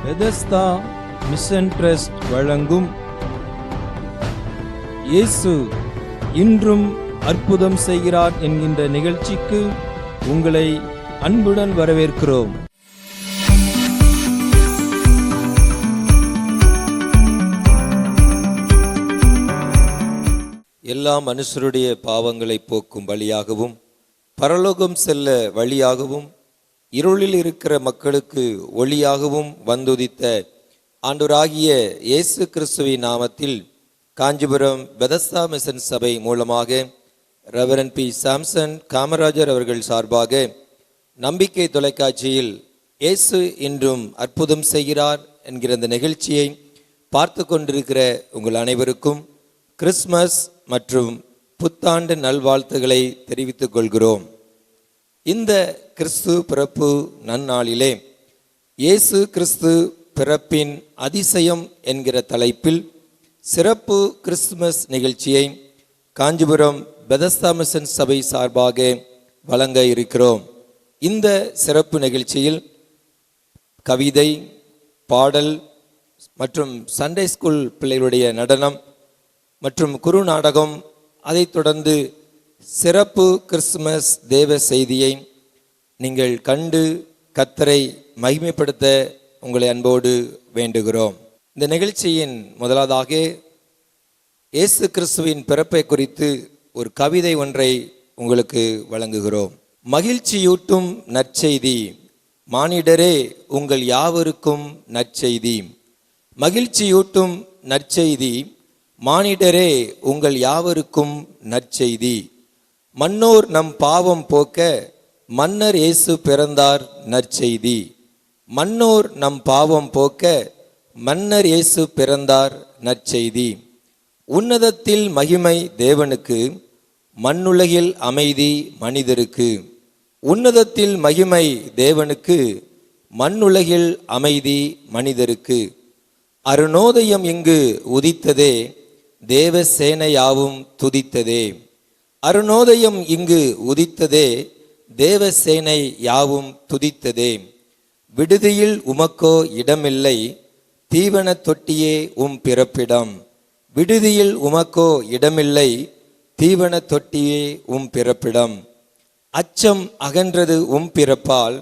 Bethesda mission trust வழங்கும் இயேசு இன்றும் அற்புதம் செய்கிறார் என்கின்ற நிகழ்ச்சிக்கு உங்களை அன்புடன் வரவேற்கிறோம். எல்லா மனுஷருடைய பாவங்களை போக்கும் வழியாகவும் பரலோகம் செல்ல வழியாகவும் இருளில் இருக்கிற மக்களுக்கு ஒளியாகவும் வந்துதித்த ஆண்டவராகிய இயேசு கிறிஸ்துவின் நாமத்தில் காஞ்சிபுரம் பெதஸ்தா மிஷன் சபை மூலமாக ரெவரண்ட் பி. சாம்சன் காமராஜர் அவர்கள் சார்பாக நம்பிக்கை தொலைக்காட்சியில் இயேசு இன்றும் அற்புதம் செய்கிறார் என்கிற இந்த நிகழ்ச்சியை பார்த்து கொண்டிருக்கிற உங்கள் அனைவருக்கும் கிறிஸ்மஸ் மற்றும் புத்தாண்டு நல்வாழ்த்துக்களை தெரிவித்துக் கொள்கிறோம். இந்த கிறிஸ்து பிறப்பு நன்னாளிலே இயேசு கிறிஸ்து பிறப்பின் அதிசயம் என்கிற தலைப்பில் சிறப்பு கிறிஸ்துமஸ் நிகழ்ச்சியை காஞ்சிபுரம் பெதஸ்தா மிஷன் சபை சார்பாக வழங்க இருக்கிறோம். இந்த சிறப்பு நிகழ்ச்சியில் கவிதை, பாடல் மற்றும் சண்டே ஸ்கூல் பிள்ளைகளுடைய நடனம் மற்றும் குறு நாடகம், அதைத் தொடர்ந்து சிறப்பு கிறிஸ்துமஸ் தேவ செய்தியை நீங்கள் கண்டு கர்த்தரை மகிமைப்படுத்த உங்களை அன்போடு வேண்டுகிறோம். இந்த நிகழ்ச்சியின் முதலாவதாக இயேசு கிறிஸ்துவின் பிறப்பை குறித்து ஒரு கவிதை ஒன்றை உங்களுக்கு வழங்குகிறோம். மகிழ்ச்சியூட்டும் நற்செய்தி, மானிடரே உங்கள் யாவருக்கும் நற்செய்தி. மகிழ்ச்சியூட்டும் நற்செய்தி, மானிடரே உங்கள் யாவருக்கும் நற்செய்தி. மன்னோர் நம் பாவம் போக்க மன்னர் இயேசு பிறந்தார் நற்செய்தி. மன்னோர் நம் பாவம் போக்க மன்னர் இயேசு பிறந்தார் நற்செய்தி. உன்னதத்தில் மகிமை தேவனுக்கு, மண்ணுலகில் அமைதி மனிதருக்கு. உன்னதத்தில் மகிமை தேவனுக்கு, மண்ணுலகில் அமைதி மனிதருக்கு. அருணோதயம் இங்கு உதித்ததே, தேவ சேனையாவும் துதித்ததே. அருணோதயம் இங்கு உதித்ததே, தேவ சேனை யாவும் துதித்ததே. விடுதியில் உமக்கோ இடமில்லை, தீவன தொட்டியே உம் பிறப்பிடம். விடுதியில் உமக்கோ இடமில்லை, தீவன தொட்டியே உம் பிறப்பிடம். அச்சம் அகன்றது உம் பிறப்பால்,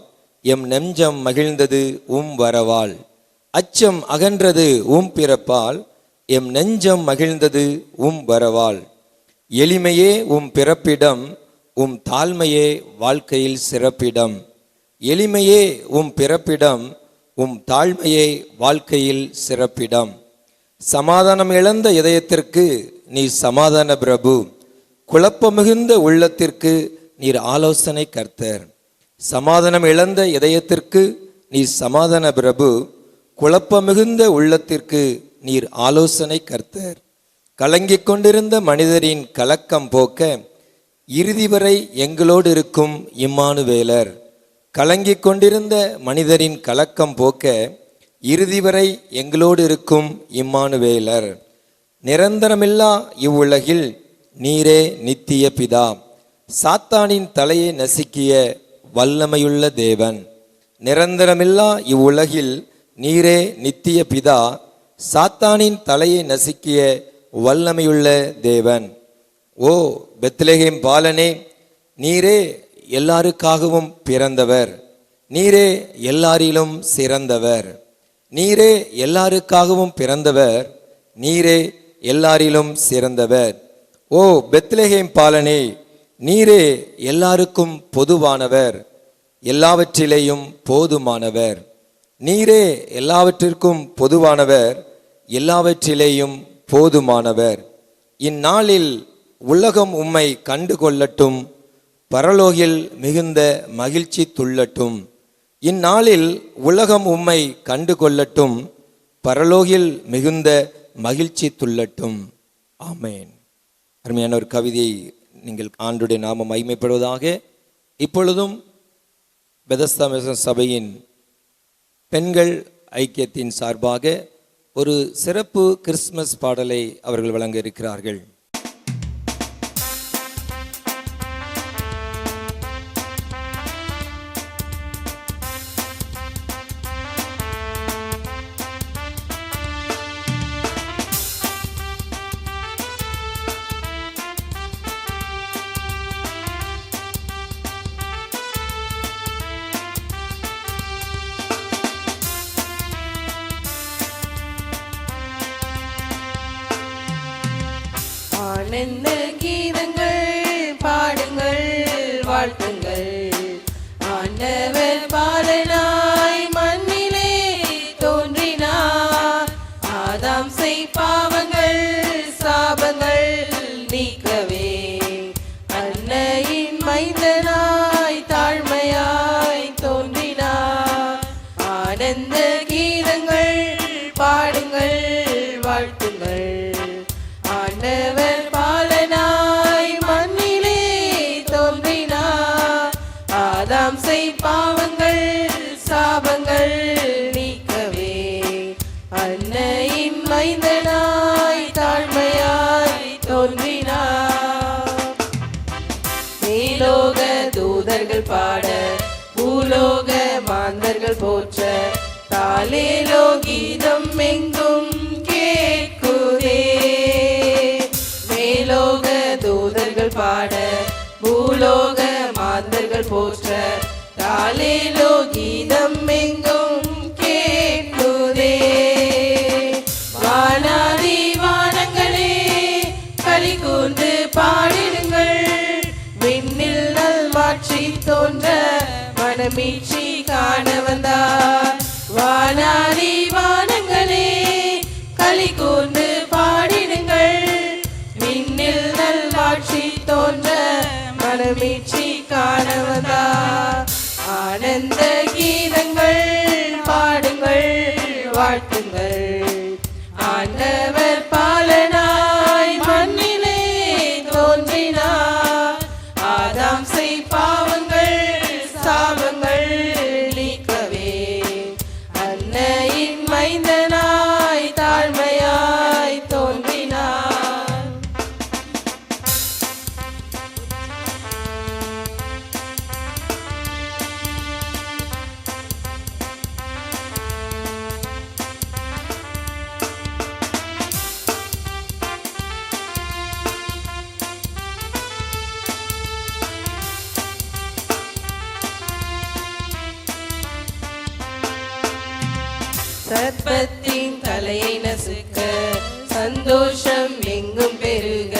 எம் நெஞ்சம் மகிழ்ந்தது உம் வரவால். அச்சம் அகன்றது உம் பிறப்பால், எம் நெஞ்சம் மகிழ்ந்தது உம் வரவால். எளிமையே உம் பிறப்பிடம், உம் தாழ்மையே வாழ்க்கையில் சிறப்பிடம். எளிமையே உம் பிறப்பிடம், உம் தாழ்மையே வாழ்க்கையில் சிறப்பிடம். சமாதானம் இழந்த இதயத்திற்கு நீர் சமாதான பிரபு, குழப்பமிகுந்த உள்ளத்திற்கு நீர் ஆலோசனை கர்த்தர். சமாதானம் இழந்த இதயத்திற்கு நீர் சமாதான பிரபு, குழப்பமிகுந்த உள்ளத்திற்கு நீர் ஆலோசனை கர்த்தர். கலங்கிக் கொண்டிருந்த மனிதரின் கலக்கம் போக்க இறுதி வரை எங்களோடு இருக்கும் இம்மானுவேலர். கலங்கிக் கொண்டிருந்த மனிதரின் கலக்கம் போக்க இறுதி வரை எங்களோடு இருக்கும் இம்மானுவேலர். நிரந்தரமில்லா இவ்வுலகில் நீரே நித்திய பிதா, சாத்தானின் தலையை நசுக்கிய வல்லமையுள்ள தேவன். நிரந்தரமில்லா இவ்வுலகில் நீரே நித்திய பிதா, சாத்தானின் தலையை நசுக்கிய வல்லமையுள்ள தேவன். ஓ பெத்லகேம் பாலனே, நீரே எல்லாருக்காகவும் பிறந்தவர். நீரே எல்லாரிலும் சிறந்தவர். நீரே எல்லாருக்காகவும் பிறந்தவர். நீரே எல்லாரிலும் சிறந்தவர். ஓ பெத்லகேம் பாலனே, நீரே எல்லாருக்கும் பொதுவானவர், எல்லாவற்றிலேயும் போதுமானவர். நீரே எல்லாவற்றிற்கும் பொதுவானவர், எல்லாவற்றிலேயும் போதுமானவர். இந்நாளில் உலகம் உம்மை கண்டு கொள்ளட்டும், பரலோகில் மிகுந்த மகிழ்ச்சி துள்ளட்டும். இந்நாளில் உலகம் உம்மை கண்டு கொள்ளட்டும், பரலோகில் மிகுந்த மகிழ்ச்சி துள்ளட்டும். ஆமேன். அருமையான ஒரு கவிதையை நீங்கள் ஆண்டுடைய நாமம் மகிமைப்படுவதாக. இப்பொழுதும் பெதஸ்தா மிஷன் சபையின் பெண்கள் ஐக்கியத்தின் சார்பாக ஒரு சிறப்பு கிறிஸ்துமஸ் பாடலை அவர்கள் வழங்க இருக்கிறார்கள். ஆனந்த கீதங்கள் பாடுங்கள் வாழ்த்துங்கள். ஆண்டவர் பாலனாய் மண்ணிலே தோன்றினார். ஆதாம் செய் பாவங்கள் சாபங்கள் நீக்கவே அன்னையின் மைந்தனாய் தாழ்மையாய் தோன்றினார். ஆனந்த கீதங்கள் பாடுங்கள் வாழ்த்துங்கள். ஆண்டவர் பாலனாய் மண்ணிலே தோன்றினார். ஆதாம் செய் பாவங்கள் சாபங்கள் நீக்கவே அன்னையின் மைந்தனாய் தாழ்மையாய் தோன்றினார். மேலோக தூதர்கள் பாட பூலோக மாந்தர்கள் போற்ற தாலேலோ கீதம் எங்கும் கேட்குதே. மேலோக தூதர்கள் பாட பூலோக மாந்தர்கள் போற்ற தாலேலோ கீதம் எங்கும் கேட்குதே. வானாதி வானங்களே களி கூர்ந்து பாடிடுங்கள். விண்ணில் நல்மாட்சி தோன்ற மனமீட்சி காண வந்தார். வானாதி வானங்களே களி கூர்ந்து பாடிடுங்கள். விண்ணில் நல்மாட்சி தோன்ற மனமீட்சி காண வந்தார். ஆனந்த கீதங்கள் பாடுங்கள் வாழ்த்துங்கள். ஆண்டவர் பாலனாய் மண்ணிலே தோன்றினார். ஆதாம் செய் பாவங்கள் சாபங்கள் நீக்கவே அன்னையின் மைந்தனாய் தாழ்மையாய் தோன்றினார். சர்ப்பத்தின் தலையை நசுக்க சந்தோஷம் எங்கும் பெருக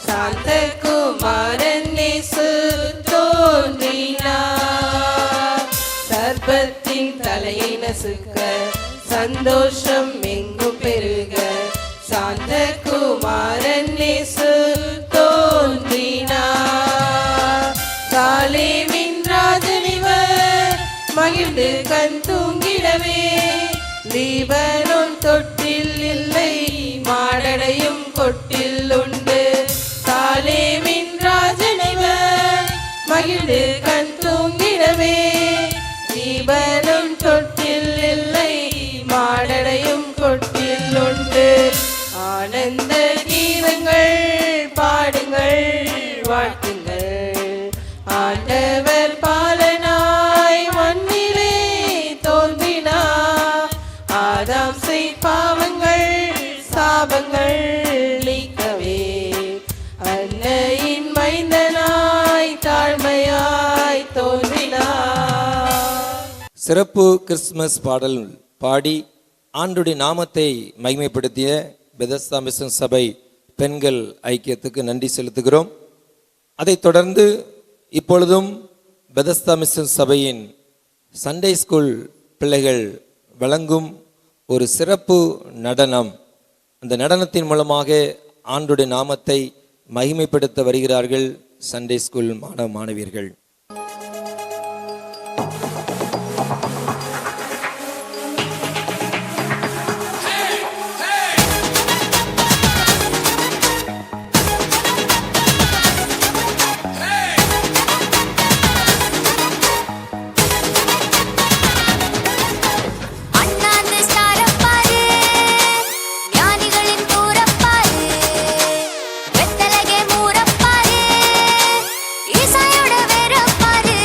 சாந்த குமாரன் இயேசு தோன்றினார். சர்ப்பத்தின் தலையை நசுக்க சந்தோஷம் எங்கும் பெருக சாந்த குமாரன் இயேசு தோன்றினார். சாலேமின் ராஜனிவர் மகிழ்ந்து கண் தூங்கிடவே லீபனோன் தொட்டில் இல்லை மாடடையும் கொட்டில் உண்டு. சாலேமின் ராஜனிவர் மகிழ்ந்து கண் தூங்கிடவே லீபனோன் தொட்டில் இல்லை மாடடையும் கொட்டில் உண்டு. ஆனந்த கீதங்கள் பாடுங்கள் வாழ்த்துங்கள். ஆண்டவர் பாலனாய் மண்ணிலே தோன்றினார். ஆதாம் செய் பாவங்கள் சாபங்கள் நீக்கவே அன்னையின் மைந்தனாய் தாழ்மையாய் தோன்றினார். சிறப்பு கிறிஸ்துமஸ் பாடல் பாடி ஆண்டுடைய நாமத்தை மகிமைப்படுத்திய பெதஸ்தா மிஷன் சபை பெண்கள் ஐக்கியத்துக்கு நன்றி செலுத்துகிறோம். அதைத் தொடர்ந்து இப்பொழுதும் பெதஸ்தா மிஷன் சபையின் சண்டே ஸ்கூல் பிள்ளைகள் வழங்கும் ஒரு சிறப்பு நடனம். அந்த நடனத்தின் மூலமாக ஆண்டுடைய நாமத்தை மகிமைப்படுத்த வருகிறார்கள் சண்டே ஸ்கூல் மாணவ மாணவியர்கள். ஈசாயோட வேற பாரு.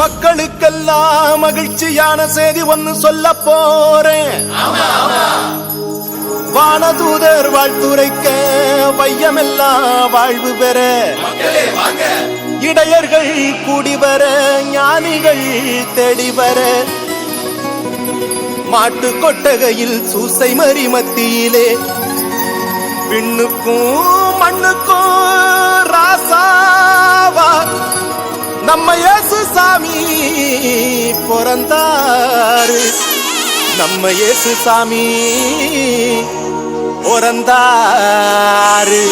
மக்களுக்கெல்லாம் மகிழ்ச்சியான செய்தி ஒன்னு சொல்ல போறேன். வானதூதர் வாழ்த்துரைக்க வையமெல்லாம் வாழ்வு பெற, இடையர்கள் கூடி வர, ஞானிகள் தேடி வர, மாட்டு கொட்டகையில் சூசை மறி மத்தியிலே விண்ணுக்கும் மண்ணுக்கும் ராசாவா நம்ம இயேசு சாமி பிறந்தாரு. நம்ம இயேசு சாமி பிறந்தாரு.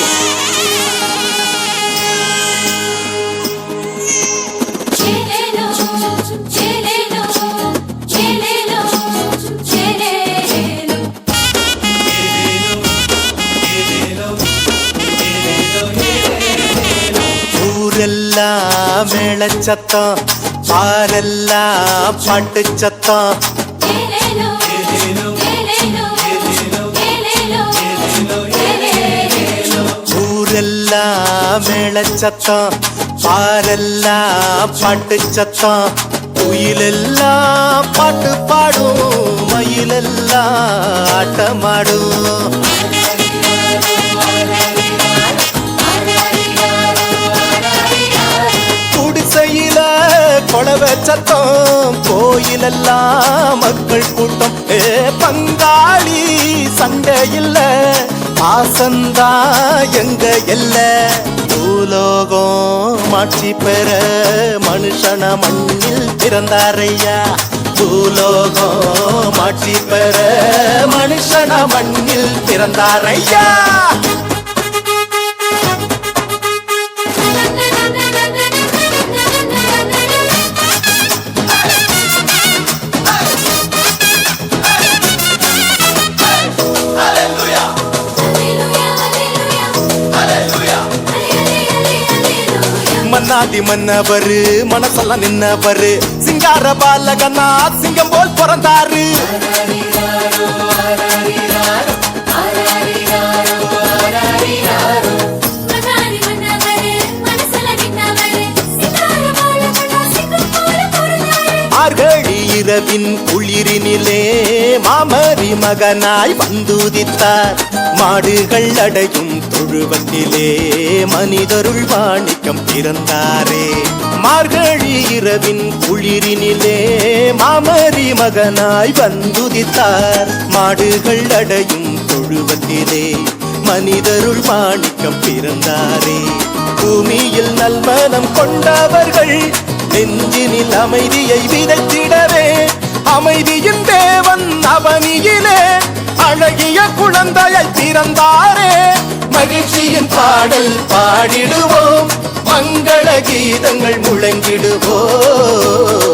ஊரெல்லாம் மேளச்சத்தம், பாரெல்லாம் பாட்டு சத்தம். ஊரெல்லாம் மேளச்சத்தம், பாரெல்லாம் பாட்டு சத்தம். குயிலெல்லாம் பாட்டு பாடும், மயிலெல்லாம் ஆட்டமாடும். குடிசையில கொளவ சத்தம், கோயிலெல்லாம் மக்கள் கூட்டம். பங்காளி சண்டை இல்ல, பாசந்தா எங்க எல்ல. பூலோகம் மாட்சி பெற மனுஷன மண்ணில் பிறந்தாரையா. பூலோகம் மாட்சி பெற மனுஷன மண்ணில் பிறந்தாரையா. மன்னாதி மன்னவரு மனசெல்லாம் நின்னவரு, சிங்கார பாலகனா சிங்கம் போல் பிறந்தாரு. மார்கழி இரவின் குளிரினிலே மாமரி மகனாய் வந்துதித்தார். மாடுகள் அடையும் தொழுவத்திலே மனிதருள் மாணிக்கம் பிறந்தாரே. மார்கழி இரவின் குளிரினிலே மாமரி மகனாய் வந்துதித்தார். மாடுகள் அடையும் தொழுவத்திலே மனிதருள் மாணிக்கம் பிறந்தாரே. பூமியில் நல்மனம் கொண்டவர்கள் நெஞ்சினில் அமைதியை விதைத்திடவே, அமைதியின் தேவன் அவனியிலே அழகிய குழந்தையை பிறந்தாரே. மகிழ்ச்சியின் பாடல் பாடிடுவோம், மங்கள கீதங்கள் முழங்கிடுவோம்.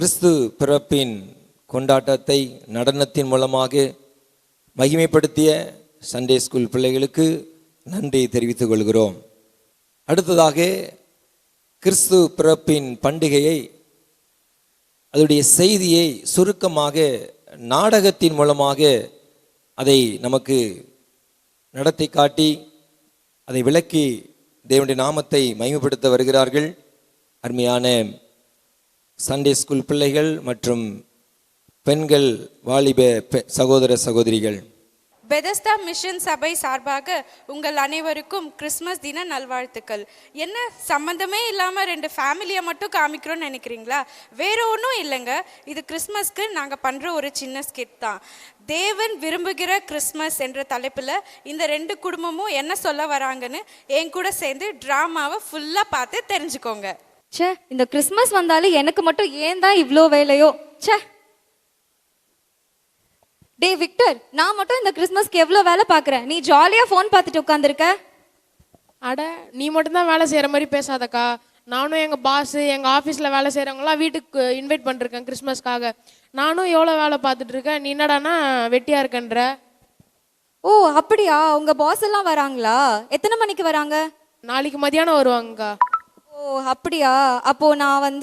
கிறிஸ்து பிறப்பின் கொண்டாட்டத்தை நடனத்தின் மூலமாக மகிமைப்படுத்திய சண்டே ஸ்கூல் பிள்ளைகளுக்கு நன்றி தெரிவித்துக் கொள்கிறோம். அடுத்ததாக கிறிஸ்து பிறப்பின் பண்டிகையை, அதனுடைய செய்தியை சுருக்கமாக நாடகத்தின் மூலமாக அதை நமக்கு நடத்தி காட்டி அதை விளக்கி தேவனுடைய நாமத்தை மகிமைப்படுத்த வருகிறார்கள் அருமையான சண்டே ஸ்கூல் பிள்ளைகள் மற்றும் பெண்கள் வாலிப சகோதர சகோதரிகள். பெதஸ்தா மிஷன் சபை சார்பாக உங்கள் அனைவருக்கும் கிறிஸ்மஸ் தின நல்வாழ்த்துக்கள். என்ன சம்மந்தமே இல்லாமல் 2 ஃபேமிலியை மட்டும் காமிக்கிறோன்னு நினைக்கிறீங்களா? வேற ஒன்றும் இல்லைங்க. இது கிறிஸ்மஸ்க்கு நாங்கள் பண்ணுற ஒரு சின்ன ஸ்கிட் தான். தேவன் விரும்புகிற கிறிஸ்மஸ் என்ற தலைப்பில் இந்த 2 குடும்பமும் என்ன சொல்ல வராங்கன்னு என் கூட சேர்ந்து ட்ராமாவை ஃபுல்லாக பார்த்து தெரிஞ்சுக்கோங்க. ச்சே, இந்த கிறிஸ்மஸ் வந்தாலும் எனக்கு மட்டும் ஏன் தான் இவ்வளோ வேலையோ? ச்சே. டே விக்டர், நான் மட்டும் இந்த கிறிஸ்மஸ்க்கு எவ்வளோ வேலை பார்க்குறேன், நீ ஜாலியாக ஃபோன் பார்த்துட்டு உட்காந்துருக்க. அட, நீ மட்டும்தான் வேலை செய்கிற மாதிரி பேசாதக்கா. நானும் எங்கள் பாஸு, எங்கள் ஆஃபீஸில் வேலை செய்கிறவங்களாம் வீட்டுக்கு இன்வைட் பண்ணிருக்கேன் கிறிஸ்மஸ்க்காக. நானும் எவ்வளோ வேலை பார்த்துட்டு இருக்கேன், நீ என்னடானா வெட்டியாக இருக்கன்ற. ஓ அப்படியா? உங்கள் பாஸ் எல்லாம் வராங்களா? எத்தனை மணிக்கு வராங்க? நாளைக்கு மதியானம் வருவாங்கக்கா. ஓ அப்படியா? அப்போது நான்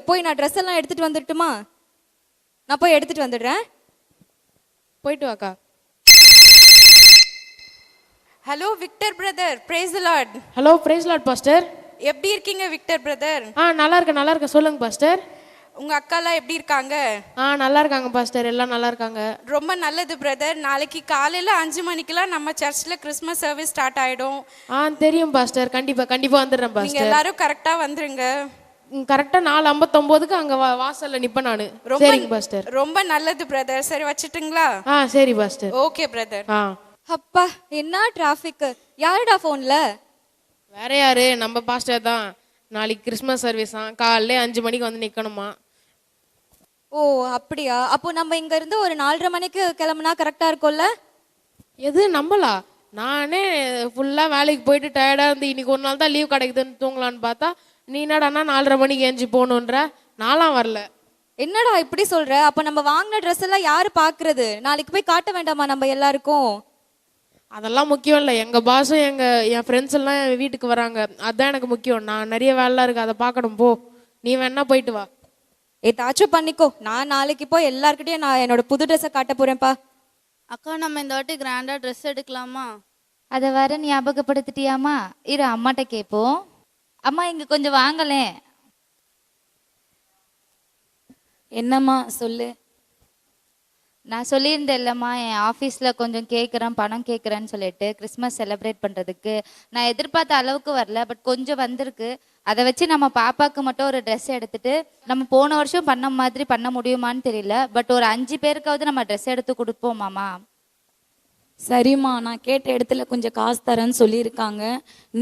போய் நான் ட்ரெஸ் எல்லாம் எடுத்துகிட்டு வந்துட்டுமா? நான் போய் எடுத்துகிட்டு வந்துடுறேன். போயிட்டு வாக்கா. Hello Victor brother, praise the Lord. Hello, praise Lord pastor. எப்படி இருக்கீங்க விக்டர் பிரதர்? நல்லா இருக்கேன். சொல்லுங்க பாஸ்டர். உங்கள் அக்காலாம் எப்படி இருக்காங்க? நல்லா இருக்காங்க பாஸ்டர், எல்லாம் நல்லா இருக்காங்க. ரொம்ப நல்லது பிரதர். நாளைக்கு காலையில் 5 மணிக்கெல்லாம் நம்ம சர்ச்சில் கிறிஸ்மஸ் சர்வீஸ் ஸ்டார்ட் ஆகிடும். தெரியும் பாஸ்டர். கண்டிப்பாக வந்துடுறேன் பாஸ்டர். நீங்கள் எல்லாரும் கரெக்டாக வந்துருங்க. கரெக்டாக 4:59 அங்கே வாசலில் நிற்பேன் நான். சரிங்க பாஸ்டர். ரொம்ப நல்லது பிரதர். சரி வச்சுட்டுங்களா? சரி பாஸ்டர். Okay brother. அப்பா, என்ன டிராஃபிக்! யாருடா ஃபோனில்? வேற யாரு, நம்ம பாஸ்டர் தான். நாளைக்கு கிறிஸ்மஸ் சர்வீஸ் தான், காலையிலே 5 மணிக்கு வந்து நிற்கணுமா. ஓ அப்படியா? அப்போ நம்ம இங்கேருந்து ஒரு 4:30 மணிக்கு கிளம்புனா கரெக்டாக இருக்கும்ல? எது நம்பலா? நானே ஃபுல்லாக வேலைக்கு போயிட்டு டயர்டாக இருந்து இன்னைக்கு ஒரு நாள் தான் லீவ் கிடைக்குதுன்னு தூங்கலான்னு பார்த்தா, நீ என்னடானா 4:30 மணிக்கு ஏஞ்சி போகணுன்ற. நான்லாம் வரல. என்னடா இப்படி சொல்கிற? அப்போ நம்ம வாங்கின ட்ரெஸ் எல்லாம் யார் பார்க்குறது? நாளைக்கு போய் காட்ட வேண்டாமா நம்ம எல்லாருக்கும்? அதெல்லாம் முக்கியம் இல்லை. எங்கள் பாஸும் என் ஃப்ரெண்ட்ஸ் எல்லாம் என் வீட்டுக்கு வராங்க, அதுதான் எனக்கு முக்கியம். நான் நிறைய வேலைலாம் இருக்குது, அதை பார்க்கணும். போ, நீ வேணா போயிட்டு வா. ஏதாச்சும் பண்ணிக்கோ. நான் நாளைக்கு போய் எல்லாருக்கிட்டையும் நான் என்னோட புது ட்ரெஸ்ஸை காட்ட போகிறேன்ப்பா. அக்கா, நம்ம இந்த வாட்டி கிராண்டாக ட்ரெஸ் எடுக்கலாமா? அதை வர ஞாபகப்படுத்திட்டியாமா? இரு, அம்மாட்ட கேட்போம். அம்மா இங்கே கொஞ்சம் வாங்கலேன். என்னம்மா சொல்லு. நான் சொல்லியிருந்தேன் இல்லைம்மா, என் ஆஃபீஸில் கொஞ்சம் கேட்குறேன், பணம் கேட்குறேன்னு சொல்லிட்டு கிறிஸ்மஸ் செலிப்ரேட் பண்ணுறதுக்கு. நான் எதிர்பார்த்த அளவுக்கு வரல, பட் கொஞ்சம் வந்திருக்கு. அதை வச்சு நம்ம பாப்பாவுக்கு மட்டும் ஒரு ட்ரெஸ் எடுத்துட்டு, நம்ம போன வருஷம் பண்ண மாதிரி பண்ண முடியுமான்னு தெரியல, பட் ஒரு 5 பேருக்காவது நம்ம ட்ரெஸ் எடுத்து கொடுப்போமாம்மா. சரிம்மா, நான் கேட்ட இடத்துல கொஞ்சம் காசு தரேன்னு சொல்லியிருக்காங்க.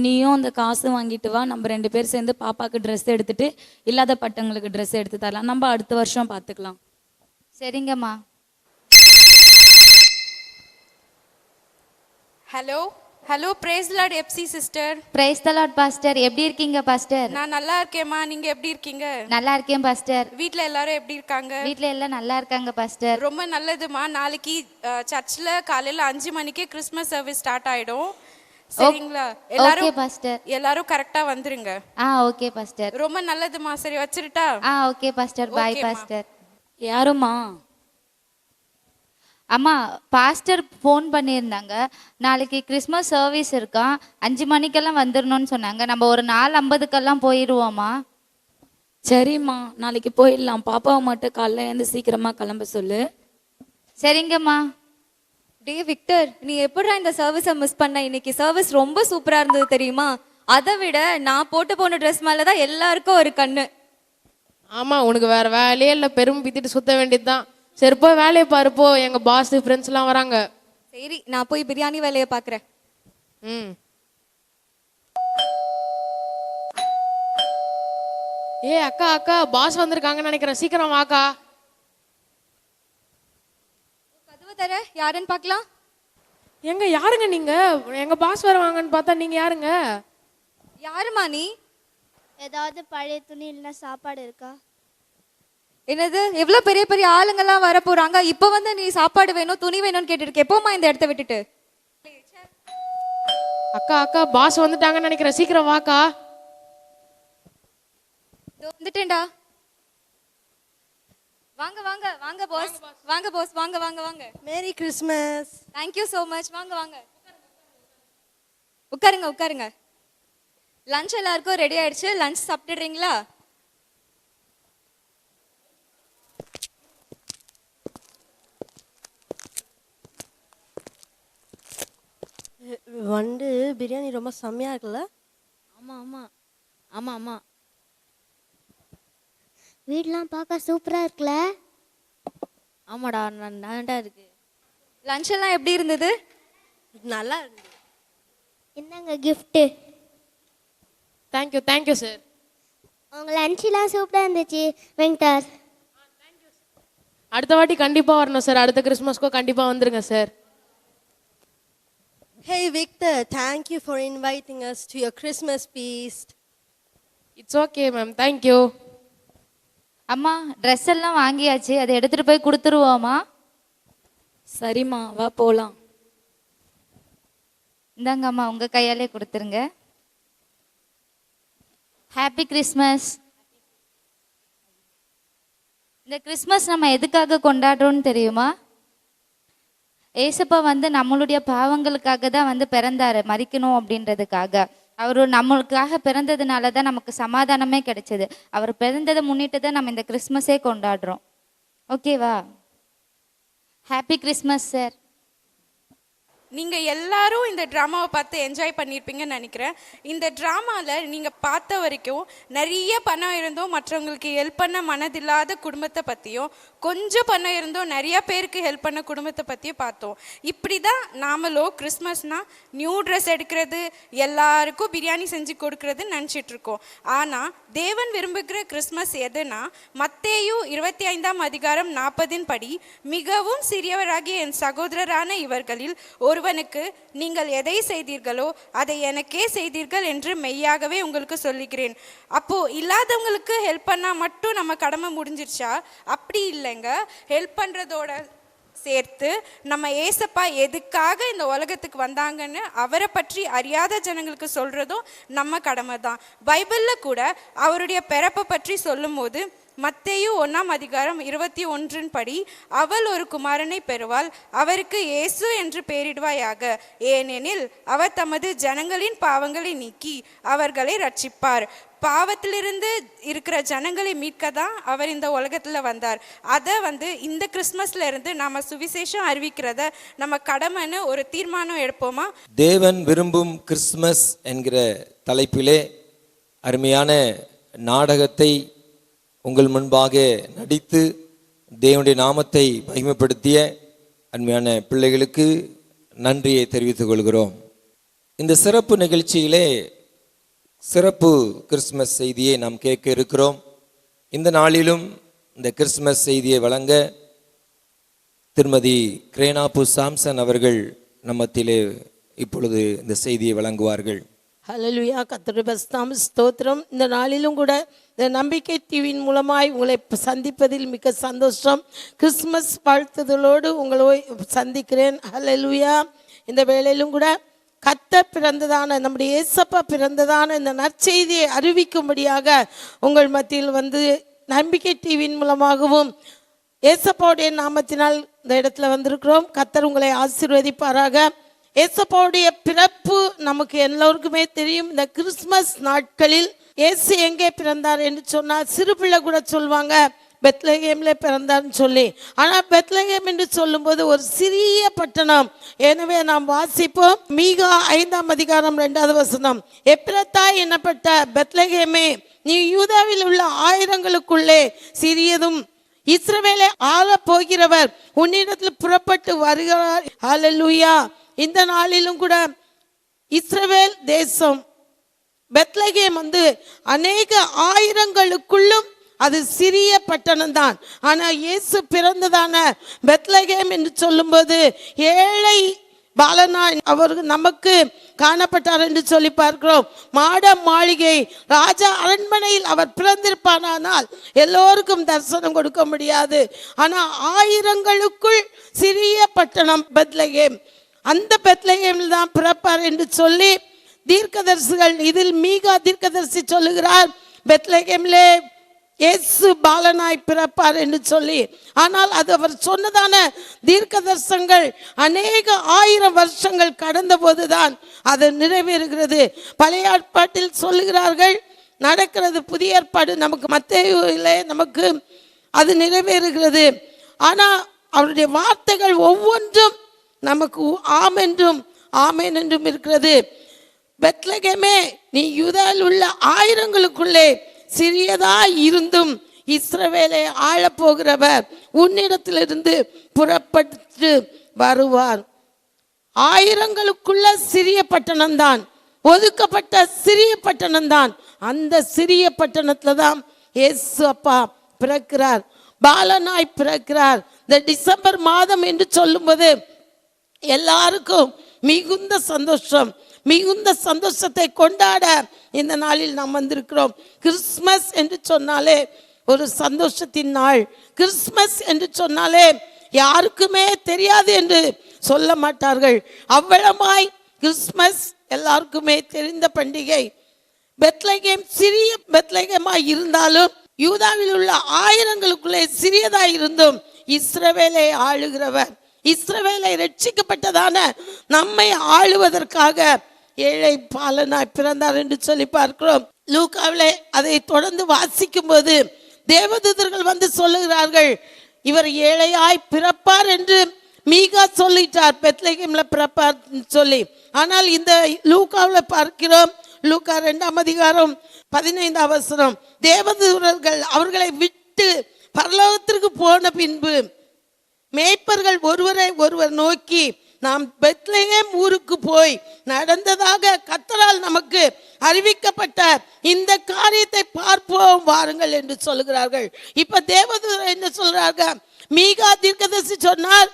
நீயும் அந்த காசு வாங்கிட்டு வா, நம்ம 2 பேர் சேர்ந்து பாப்பாவுக்கு ட்ரெஸ் எடுத்துட்டு இல்லாத பட்டங்களுக்கு ட்ரெஸ் எடுத்து தரலாம். நம்ம அடுத்த வருஷம் பார்த்துக்கலாம். சரிங்கம்மா. Hello praise Lord Epsi sister. Praise the Lord pastor. எப்படி இருக்கீங்க பாஸ்டர்? நான் நல்லா இருக்கேம்மா, நீங்க எப்படி இருக்கீங்க? நல்லா இருக்கேன் பாஸ்டர். வீட்ல எல்லாரும் எப்படி இருக்காங்க? வீட்ல எல்லாம் நல்லா இருக்காங்க பாஸ்டர். ரொம்ப நல்லதுமா. நாளைக்கு சர்ச்சில் காலையில் 5 மணிக்கு கிறிஸ்மஸ் சர்வீஸ் ஸ்டார்ட் ஆயிடும். சரிங்களா? எல்லாரும் பாஸ்டர். எல்லாரும் கரெக்டா வந்துருங்க. Okay pastor. ரொம்ப நல்லதுமா. சரி வச்சிருட்டா? Okay pastor. Bye pastor. யாரும்மா? அம்மா, பாஸ்டர் ஃபோன் பண்ணியிருந்தாங்க. நாளைக்கு கிறிஸ்மஸ் சர்வீஸ் இருக்கான், 5 மணிக்கெல்லாம் வந்துடணும்னு சொன்னாங்க. நம்ம ஒரு 4:50 போயிடுவோம்மா. சரிம்மா, நாளைக்கு போயிடலாம். பாப்பாவை மட்டும் காலைல எழுந்து சீக்கிரமாக கிளம்ப சொல்லு. சரிங்கம்மா. டே விக்டர், நீ எப்படிடா இந்த சர்வீஸை மிஸ் பண்ண? இன்னைக்கு சர்வீஸ் ரொம்ப சூப்பராக இருந்தது தெரியுமா? அதை விட நான் போட்டு போன ட்ரெஸ் மேலே தான் எல்லாருக்கும் ஒரு கண்ணு. ஆமாம், உனக்கு வேறு வேலையே இல்லை, பெருமை பித்திட்டு சுற்ற வேண்டியது தான். சரி, போய் வேலையை பாருப்போ, எங்கள் பாஸ் ஃப்ரெண்ட்ஸ்லாம் வராங்க. சரி, நான் போய் பிரியாணி வேலையை பார்க்குறேன். அக்கா பாஸ் வந்திருக்காங்கன்னு நினைக்கிறேன், சீக்கிரம் வாக்கா. கதவு தர, யாருன்னு பார்க்கலாம். யாருங்க நீங்க? எங்க பாஸ் வருவாங்கன்னு பார்த்தா நீங்க யாருங்க? யாருமா நீ? ஏதாவது பழைய துணி இல்லைன்னா சாப்பாடு இருக்கா? என்னது எவ்வளவு பெரிய பெரிய ஆளுங்கெல்லாம் வர போறாங்க, இப்போ வந்து நீ சாப்பாடு வேணும் துணி வேணும்னு கேட்டுட்டு இருக்க. எப்போமா இந்த இடத்த விட்டுட்டு? அக்கா அக்கா பாஸ் வந்துட்டாங்கன்னு நினைக்கிறேன், சீக்கிரம் வாக்கா. இதோ வந்துட்டேன்டா. வாங்க வாங்க வாங்க பாஸ், வாங்க பாஸ், வாங்க வாங்க வாங்க. Merry Christmas. Thank you so much. வாங்க வாங்க உட்காருங்க உட்காருங்க. லஞ்ச் எல்லாருக்கும் ரெடி ஆயிடுச்சு, லஞ்ச் சாப்பிட்டுடுறீங்களா? வந்து பிரியாணி ரொம்ப செம்மையா இருக்குல்ல? ஆமாம் ஆமாம் ஆமாம் ஆமாம். வீடெலாம் பார்க்க சூப்பராக இருக்குல்ல? ஆமாடா, நல்லாண்டா இருக்கு. லஞ்ச் எல்லாம் எப்படி இருந்தது? நல்லா இருக்கு. என்னங்க கிஃப்ட்டு? Thank you thank you sir. உங்கள் லஞ்செலாம் சூப்பராக இருந்துச்சு வெங்கடார். அடுத்த வாட்டி கண்டிப்பாக வரணும் சார், அடுத்த கிறிஸ்மஸ்க்கோ கண்டிப்பாக வந்துருங்க sir. Hey Victor, thank you for inviting us to your Christmas feast. It's okay ma'am, thank you. அம்மா ட்ரெஸ் எல்லாம் வாங்கியாச்சு, அதை எடுத்துட்டு போய் கொடுத்துருவோமா? சரிம்மா, வா போலாம். இந்தாங்கம்மா உங்க கையாலே கொடுத்துருங்க. Happy Christmas. இந்த கிறிஸ்மஸ் நம்ம எதுக்காக கொண்டாடுறோம்னு தெரியுமா? ஏசப்பா வந்து நம்மளுடைய பாவங்களுக்காக தான் வந்து பிறந்தாரு, மரிக்கணும் அப்படின்றதுக்காக. அவர் நம்மளுக்காக பிறந்ததுனால தான் நமக்கு சமாதானமே கிடைச்சது. அவர் பிறந்ததை முன்னிட்டு தான் நம்ம இந்த கிறிஸ்மஸே கொண்டாடுறோம். ஓகேவா? Happy Christmas sir. நீங்கள் எல்லாரும் இந்த ட்ராமாவை பார்த்து என்ஜாய் பண்ணியிருப்பீங்கன்னு நினைக்கிறேன். இந்த ட்ராமாவில் நீங்கள் பார்த்த வரைக்கும் நிறைய பணம் இருந்தும் மற்றவங்களுக்கு ஹெல்ப் பண்ண மனதில்லாத குடும்பத்தை பற்றியும், கொஞ்சம் பணம் இருந்தும் நிறைய பேருக்கு ஹெல்ப் பண்ண குடும்பத்தை பற்றியும் பார்த்தோம். இப்படி தான் நாமளும் கிறிஸ்மஸ்னால் நியூ ட்ரெஸ் எடுக்கிறது, எல்லாருக்கும் பிரியாணி செஞ்சு கொடுக்கறதுன்னு நினச்சிட்ருக்கோம். ஆனால் தேவன் விரும்புகிற கிறிஸ்மஸ் எதுனா, மத்தேயு 25:40 படி, மிகவும் சிறியவராகிய என் சகோதரரான இவர்களில் ஒருவனுக்கு நீங்கள் எதை செய்தீர்களோ அதை எனக்கே செய்தீர்கள் என்று மெய்யாகவே உங்களுக்கு சொல்லுகிறேன். அப்போ இல்லாதவங்களுக்கு ஹெல்ப் பண்ணா மட்டும் நம்ம கடமை முடிஞ்சிருச்சா? அப்படி இல்லைங்க. ஹெல்ப் பண்றதோட சேர்த்து நம்ம ஏசப்பா எதுக்காக இந்த உலகத்துக்கு வந்தாங்கன்னு அவரை பற்றி அறியாத ஜனங்களுக்கு சொல்றதும் நம்ம கடமை தான். பைபிள்ல கூட அவருடைய பிறப்பை பற்றி சொல்லும் போது மத்தேயு 1:21 படி, அவள் ஒரு குமாரனை பெறுவாள், அவருக்கு இயேசு என்று பெயரிடுவாயாக, ஏனெனில் அவர் தமது ஜனங்களின் பாவங்களை நீக்கி அவர்களை ரட்சிப்பார். பாவத்திலிருந்து இருக்கிற ஜனங்களை மீட்க தான் அவர் இந்த உலகத்தில் வந்தார். அதை இந்த கிறிஸ்மஸ்ல இருந்து நாம சுவிசேஷம் அறிவிக்கிறத நம்ம கடமைன்னு ஒரு தீர்மானம் எடுப்போமா? தேவன் விரும்பும் கிறிஸ்மஸ் என்கிற தலைப்பிலே அருமையான நாடகத்தை உங்கள் முன்பாக நடித்து தேவனுடைய நாமத்தை மகிமைப்படுத்திய அருமையான பிள்ளைகளுக்கு நன்றியை தெரிவித்துக் கொள்கிறோம். இந்த சிறப்பு நிகழ்ச்சியிலே சிறப்பு கிறிஸ்மஸ் செய்தியை நாம் கேட்க இருக்கிறோம். இந்த நாளிலும் இந்த கிறிஸ்மஸ் செய்தியை வழங்க திருமதி கிரேனாப்பு சாம்சன் அவர்கள் நம்மத்திலே இப்பொழுது இந்த செய்தியை வழங்குவார்கள். ஹல்லேலூயா, கர்த்தருடைய பரிசுத்த ஸ்தோத்திரம். இந்த நாளிலும் கூட இந்த நம்பிக்கை டிவியின் மூலமாய் உங்களை சந்திப்பதில் மிக சந்தோஷம். கிறிஸ்மஸ் வாழ்த்துதலோடு உங்களை சந்திக்கிறேன். ஹல்லேலூயா. இந்த வேளையிலும் கூட கர்த்தர் பிறந்ததான நம்முடைய இயேசப்பா பிறந்ததான இந்த நற்செய்தியை அறிவிக்கும்படியாக உங்கள் மத்தியில் நம்பிக்கை டிவியின் மூலமாகவும் இயேசப்பாவுடைய நாமத்தினால் இந்த இடத்துல வந்திருக்கிறோம். கர்த்தர் உங்களை ஆசீர்வதிப்பாராக. இயேசப்பாவுடைய பிறப்பு நமக்கு எல்லோருக்குமே தெரியும். இந்த கிறிஸ்மஸ் நாட்களில் இயேசு எங்கே பிறந்தார் என்று சொன்னால் சிறு பிள்ளை கூட சொல்லுவாங்க பெத்லகேம்ல பிறந்தார்னு சொல்லி. ஆனால் பெத்லகேம் என்று சொல்லும்போது ஒரு சிறிய பட்டணம். எனவே நாம் வாசிப்போம் மீகா 5:2 எப்பிரத்தாய் எனப்பட்ட பெத்லகேமே, நீ யூதாவில் உள்ள ஆயிரங்களுக்குள்ளே சிறியதும், இஸ்ரவேலை ஆள போகிறவர் உன்னிடத்தில் புறப்பட்டு வருகிறார். ஹல்லேலூயா. இந்த நாளிலும் கூட இஸ்ரவேல் தேசம் பெத்லகேம் அநேக ஆயிரங்களுக்குள்ளும் அது சிறிய பட்டணம் தான். ஆனால் இயேசு பிறந்ததான பெத்லகேம் என்று சொல்லும்போது ஏழை பாலனாய் அவர் நமக்கு காணப்பட்டார் என்று சொல்லி பார்க்கிறோம். மாட மாளிகை ராஜா அரண்மனையில் அவர் பிறந்திருப்பானால் எல்லோருக்கும் தரிசனம் கொடுக்க முடியாது. ஆனால் ஆயிரங்களுக்குள் சிறிய பட்டணம் பெத்லகேம், அந்த பெத்லகேமில் தான் பிறப்பார் என்று சொல்லி தீர்க்கதரிசிகள், இதில் மீகா தீர்க்கதரிசி சொல்லுகிறார் பெத்லகேமிலே இயேசு பாலனாய் பிறப்பார் என்று சொல்லி. ஆனால் அது அவர் சொன்னதான தீர்க்க தரிசனங்கள் அநேக 1000 வருஷங்கள் கடந்த போதுதான் அது நிறைவேறுகிறது. பழைய ஏற்பாட்டில் சொல்லுகிறார்கள் நடக்கிறது, புதிய ஏற்பாடு நமக்கு மத்தேயுவிலே நமக்கு அது நிறைவேறுகிறது. ஆனால் அவருடைய வார்த்தைகள் ஒவ்வொன்றும் நமக்கு ஆம் என்றும் ஆமேன் என்றும் இருக்கிறது. பெத்லகேமே, நீ யூதாவில் உள்ள ஆயிரங்களுக்குள்ளே சிறியதாய் இருந்தும் இஸ்ரவேலை ஆளப்போகிறவர் உன்னிடத்திலிருந்து புறப்பட்டு வருவார். ஆயிரங்களுக்குள்ள சிறிய பட்டணம்தான், ஒதுக்கப்பட்ட சிறிய பட்டணம்தான். அந்த சிறிய பட்டணத்துல தான் இயேசு அப்பா பிறக்கிறார், பாலனாய் பிறக்கிறார். இந்த டிசம்பர் மாதம் என்று சொல்லும்போது எல்லாருக்கும் மிகுந்த சந்தோஷம், மிகுந்த சந்தோஷத்தை கொண்டாட இந்த நாளில் நாம் வந்திருக்கிறோம். கிறிஸ்மஸ் என்று சொன்னாலே ஒரு சந்தோஷத்தின் நாள். கிறிஸ்மஸ் என்று சொன்னாலே யாருக்குமே தெரியாது என்று சொல்ல மாட்டார்கள். அவ்வளமாய் கிறிஸ்மஸ் எல்லாருக்குமே தெரிந்த பண்டிகை. பெத்லகேம் சிறிய பெத்லகேமாய் இருந்தாலும் யூதாவில் உள்ள ஆயிரங்களுக்குள்ளே சிறியதாய் இருந்தும் இஸ்ரவேலை ஆளுகிறவர், இஸ்ரவேலை ரட்சிக்கப்பட்டதான நம்மை ஆளுவதற்காக ஏழை பாலனாய் பிறந்தார் என்று சொல்லி பார்க்கிறோம். லூக்காவிலே அதை தொடர்ந்து வாசிக்கும் போது தேவதூதர்கள் வந்து சொல்லுகிறார்கள், இவர் ஏழையாய் பிறப்பார் என்று மீகா சொல்லிட்டார், பெத்லகேம்ல பிறப்பார் சொல்லி. ஆனால் இந்த லூக்காவில் பார்க்கிறோம், லூக்கா 2ஆம் அதிகாரம் 15ஆம் வசனம், தேவதூதர்கள் அவர்களை விட்டு பரலோகத்திற்கு போன பின்பு மேய்ப்பர்கள் ஒருவரை ஒருவர் நோக்கி, நாம் பெத்லகேம் ஊருக்கு போய் நடந்ததாக கர்த்தரால் நமக்கு அறிவிக்கப்பட்ட இந்த காரியத்தை பார்ப்போம் வாருங்கள் என்று சொல்லுகிறார்கள். இப்ப தேவதூதர் என்ன சொல்றார்கள்? மீகா தீர்க்கதரிசி சொன்னார்,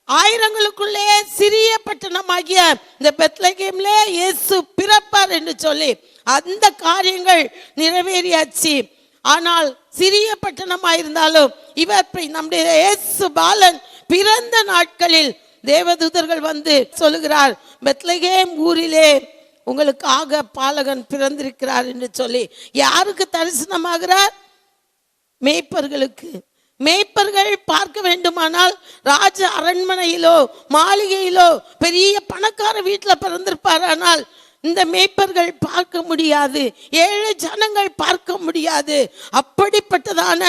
ஆயிரங்களுக்குள்ளே சிறிய பட்டணமாகிய இந்த பெத்லகேம்லே இயேசு பிறப்பார் என்று சொல்லி அந்த காரியங்கள் நிறைவேறியாச்சு. ஆனால் சிறிய பட்டணமாயிருந்தாலும் இவர் நம்முடைய இயேசு பாலன் பிறந்த நாட்களில் தேவதூதர்கள் வந்து சொல்லுகிறார், பெத்லகேம் ஊரிலே உங்களுக்காக பாலகன் பிறந்திருக்கிறார் என்று சொல்லி. யாருக்கு தரிசனமாகிறார்? மேய்ப்பர்களுக்கு. மேய்ப்பர்கள் பார்க்க வேண்டுமானால் ராஜ அரண்மனையிலோ மாளிகையிலோ பெரிய பணக்கார வீட்டில் பிறந்திருப்பார். ஆனால் இந்த மேய்ப்பர்கள் பார்க்க முடியாது, ஏழை ஜனங்கள் பார்க்க முடியாது. அப்படிப்பட்டதான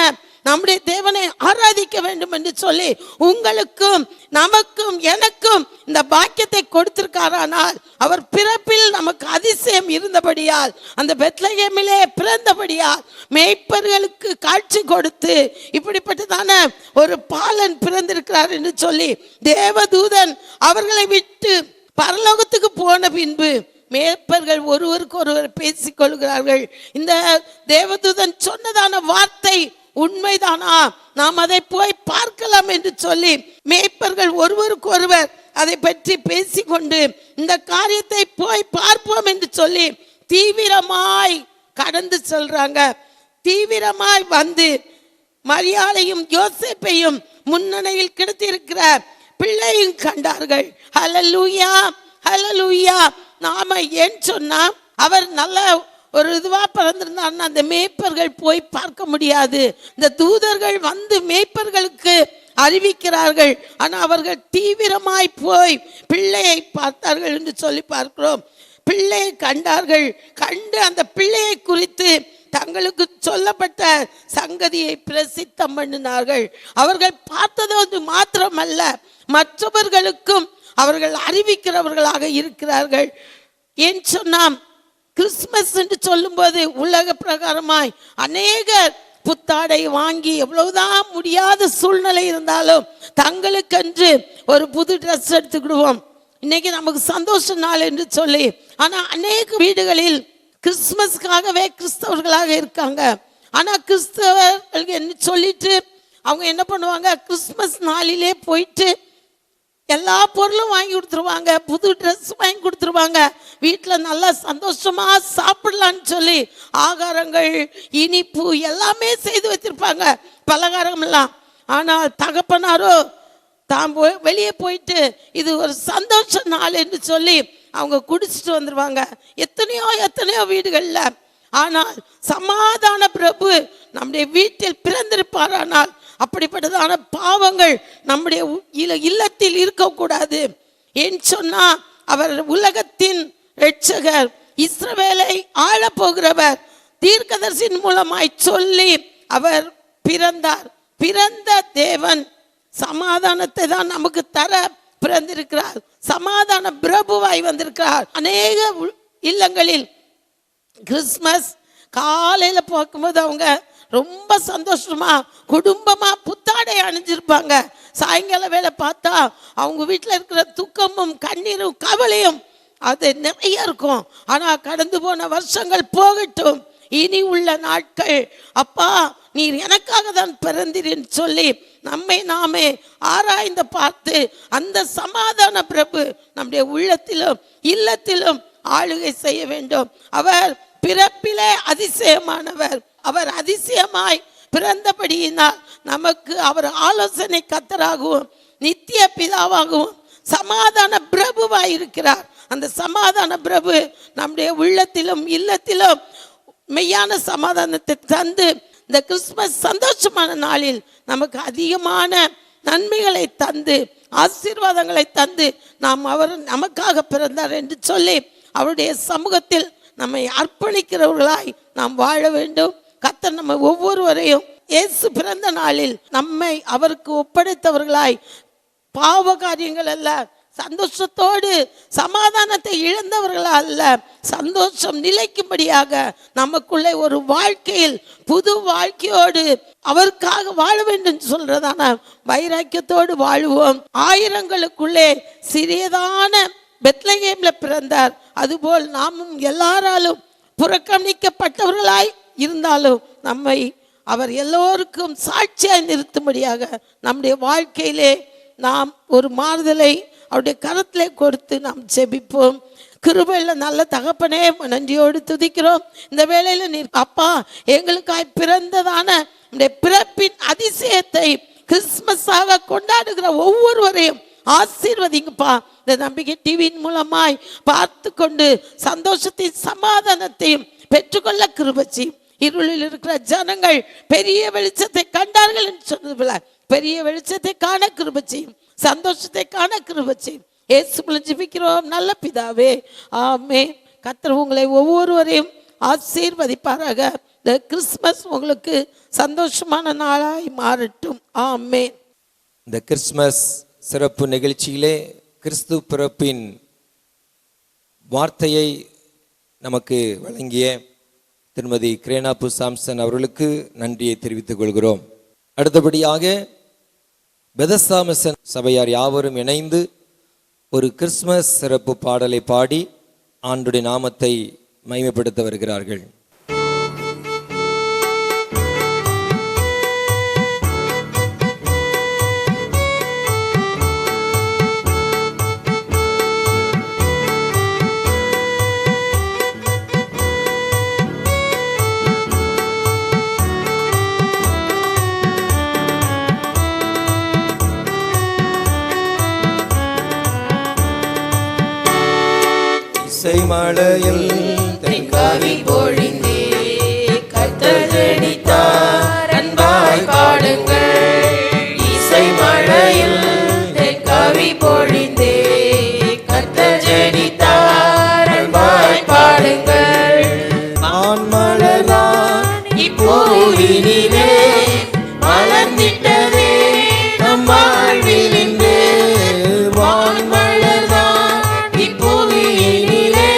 நம்முடைய தேவனை ஆராதிக்க வேண்டும் என்று சொல்லி உங்களுக்கும் நமக்கும் எனக்கும் இந்த பாக்கியத்தை கொடுத்திருக்காரானால் அவர் பிறப்பில் நமக்கு அதிசயம் இருந்தபடியால், அந்த பெத்லகேமிலே பிறந்தபடியால் மேய்ப்பர்களுக்கு காட்சி கொடுத்து இப்படிப்பட்டதான ஒரு பாலன் பிறந்திருக்கிறார் என்று சொல்லி தேவதூதன் அவர்களை விட்டு பரலோகத்துக்கு போன பின்பு மேய்ப்பர்கள் ஒருவருக்கு ஒருவர் பேசிக் கொள்கிறார்கள். இந்த தேவதூதன் சொன்னதான வார்த்தை உண்மைதானா, நாம் அதை போய் பார்க்கலாம் என்று சொல்லி மேய்ப்பர்கள் ஒருவருக்கு ஒருவர் அதை பற்றி பேசிக்கொண்டு இந்த காரியத்தை போய் பார்ப்போம் என்று சொல்லி தீவிரமாய் கடந்து சொல்றாங்க. தீவிரமாய் வந்து மரியாளையும் யோசேப்பையும் முன்னணியில் கிடத்திருக்கிற பிள்ளையும் கண்டார்கள். ஹல்லேலூயா, ஹல்லேலூயா. நாம ஏன் சொன்னா அவர் நல்ல ஒரு இதுவா பிறந்திருந்தாருன்னா அந்த மேய்ப்பர்கள் போய் பார்க்க முடியாது. இந்த தூதர்கள் வந்து மேய்ப்பர்களுக்கு அறிவிக்கிறார்கள். ஆனால் அவர்கள் தீவிரமாய் போய் பிள்ளையை பார்த்தார்கள் என்று சொல்லி பார்க்கிறோம். பிள்ளையை கண்டார்கள். கண்டு அந்த பிள்ளையை குறித்து தங்களுக்கு சொல்லப்பட்ட சங்கதியை பிரசித்தம் பண்ணினார்கள். அவர்கள் பார்த்தது வந்து மாத்திரமல்ல, மற்றவர்களுக்கும் அவர்கள் அறிவிக்கிறவர்களாக இருக்கிறார்கள். ஏன் சொன்னாம், கிறிஸ்மஸ் என்று சொல்லும்போது உலக பிரகாரமாய் அநேகர் புத்தாடை வாங்கி எவ்வளவுதான் முடியாத சூழ்நிலை இருந்தாலும் தங்களுக்கென்று ஒரு புது ட்ரெஸ் எடுத்துக்கிடுவோம். இன்னைக்கு நமக்கு சந்தோஷ நாள் என்று சொல்லி. ஆனால் அநேக வீடுகளில் கிறிஸ்மஸ்க்காகவே கிறிஸ்தவர்களாக இருக்காங்க. ஆனால் கிறிஸ்தவர்கள் என்ன சொல்லிட்டு அவங்க என்ன பண்ணுவாங்க, கிறிஸ்மஸ் நாளிலே போயிட்டு எல்லா பொருளும் வாங்கி கொடுத்துருவாங்க, புது ட்ரெஸ் வாங்கி கொடுத்துருவாங்க, வீட்டில் நல்லா சந்தோஷமா சாப்பிடலான்னு சொல்லி ஆகாரங்கள், இனிப்பு எல்லாமே செய்து வச்சிருப்பாங்க, பலகாரம் எல்லாம். ஆனால் தகப்பனாரோ தான் வெளியே போயிட்டு இது ஒரு சந்தோஷ நாள் என்று சொல்லி அவங்க குடிச்சிட்டு வந்துடுவாங்க. எத்தனையோ வீடுகளில். ஆனால் சமாதான பிரபு நம்முடைய வீட்டில் பிறந்திருப்பாரானால் அப்படிப்பட்டதான பாவங்கள் நம்முடைய இல்லத்தில் இருக்கக்கூடாது. ஏன் சொன்னா அவர் உலகத்தின் இரட்சகர், இஸ்ரவேலை ஆளப்போகிறவர், தீர்க்கதரிசியின் மூலமாய் சொல்லி அவர் பிறந்தார். பிறந்த தேவன் சமாதானத்தை தான் நமக்கு தர பிறந்திருக்கிறார். சமாதான பிரபுவாய் வந்திருக்கிறார். அநேக இல்லங்களில் கிறிஸ்மஸ் காலையில பார்க்கும்போது அவங்க ரொம்ப சந்தோஷமா குடும்பமா புத்தாடை அணிஞ்சிருப்பாங்க. சாயங்கால வேலை பார்த்தா அவங்க வீட்டில் இருக்கிற துக்கமும் கண்ணீரும் கவலையும் அது நிறைய இருக்கும். ஆனால் கடந்து போன வருஷங்கள் போகட்டும், இனி உள்ள நாட்கள் அப்பா நீர் எனக்காக தான் பிறந்தீர்னு சொல்லி நம்மை நாமே ஆராய்ந்து பார்த்து அந்த சமாதான பிரபு நம்முடைய உள்ளத்திலும் இல்லத்திலும் ஆளுகை செய்ய வேண்டும். அவர் பிறப்பிலே அதிசயமானவர். அவர் அதிசயமாய் பிறந்தபடியினால் நமக்கு அவர் ஆலோசனை கர்த்தராகவும் நித்திய பிதாவாகவும் சமாதான பிரபுவாய் இருக்கிறார். அந்த சமாதான பிரபு நம்முடைய உள்ளத்திலும் இல்லத்திலும் மெய்யான சமாதானத்தை தந்து இந்த கிறிஸ்துமஸ் சந்தோஷமான நாளில் நமக்கு அதிகமான நன்மைகளை தந்து ஆசீர்வாதங்களை தந்து நாம் அவர் நமக்காக பிறந்தார் என்று சொல்லி அவருடைய சமூகத்தில் நம்மை அர்ப்பணிக்கிறவர்களாய் நாம் வாழ வேண்டும். கர்த்தர் நம்ம ஒவ்வொருவரையும் இயேசு பிறந்த நாளில் நம்மை அவருக்கு ஒப்படைத்தவர்களாய் பாவ காரியங்கள் அல்ல, சந்தோஷத்தோடு சமாதானத்தை இழந்தவர்களா அல்ல, சந்தோஷம் நிலைக்கும்படியாக நமக்குள்ளே ஒரு வாழ்க்கையில் புது வாழ்க்கையோடு அவருக்காக வாழ வேண்டும் சொல்றதான வைராக்கியத்தோடு வாழுவோம். ஆயிரங்களுக்குள்ளே சிறியதான பெத்லகேம்ல பிறந்தார். அதுபோல் நாமும் எல்லாராலும் புறக்கணிக்கப்பட்டவர்களாய் இருந்தாலும் நம்மை அவர் எல்லோருக்கும் சாட்சியாய் நிறுத்தும்படியாக நம்முடைய வாழ்க்கையிலே நாம் ஒரு மாறுதலை அவருடைய கரத்திலே கொடுத்து நாம் ஜெபிப்போம். கிருபையில் நல்ல தகப்பனே நன்றியோடு துதிக்கிறோம். இந்த வேளையில நீர் அப்பா எங்களுக்காய் பிறந்ததான இந்த பிறப்பின் அதிசயத்தை கிறிஸ்துமஸாக கொண்டாடுகிற ஒவ்வொருவரையும் ஆசீர்வதிங்கப்பா. இந்த நம்பிக்கை டிவியின் மூலமாய் பார்த்து கொண்டு சந்தோஷத்தையும் சமாதானத்தையும் பெற்றுக்கொள்ள கிருபை செய்யும். இருளில் இருக்கிற ஜனங்கள் பெரிய வெளிச்சத்தை கண்டார்கள் என்று சொன்னது பெரிய வெளிச்சத்தை காண கிருபை செய்யும், சந்தோஷத்தை காண கிருபை செய்யும். இயேசுவுல ஜெபிக்கிறோம் நல்ல பிதாவே, ஆமென். கர்த்தர் உங்களை ஒவ்வொருவரையும் ஆசீர்வதிப்பாராக. இந்த கிறிஸ்துமஸ் உங்களுக்கு சந்தோஷமான நாளாய் மாறட்டும். ஆமென். இந்த கிறிஸ்துமஸ் சிறப்பு நிகழ்ச்சியிலே கிறிஸ்து பிறப்பின் வார்த்தையை நமக்கு வழங்கிய திருமதி கிரேனாப்பு சாம்சன் அவர்களுக்கு நன்றியை தெரிவித்துக் கொள்கிறோம். அடுத்தபடியாக பெதஸ்தா மிஷன் சபையார் யாவரும் இணைந்து ஒரு கிறிஸ்துமஸ் சிறப்பு பாடலை பாடி ஆண்டுடைய நாமத்தை மகிமைப்படுத்த வருகிறார்கள். மழையில் தென்காவி பொழிந்தே கர்த்தர் ஜெனித்தார் அன்பாய் பாடுங்கள். இசை மழையில் தென்காவி பொழிந்தே கர்த்தர் ஜெனித்தார் அன்பாய் பாடுங்கள். ஆன்மலர்தான் இப்பூவினிலே மலர்ந்திட்டதே நம் வாழ்விலின்றே. வான்மலர்தான் இப்பூவினிலே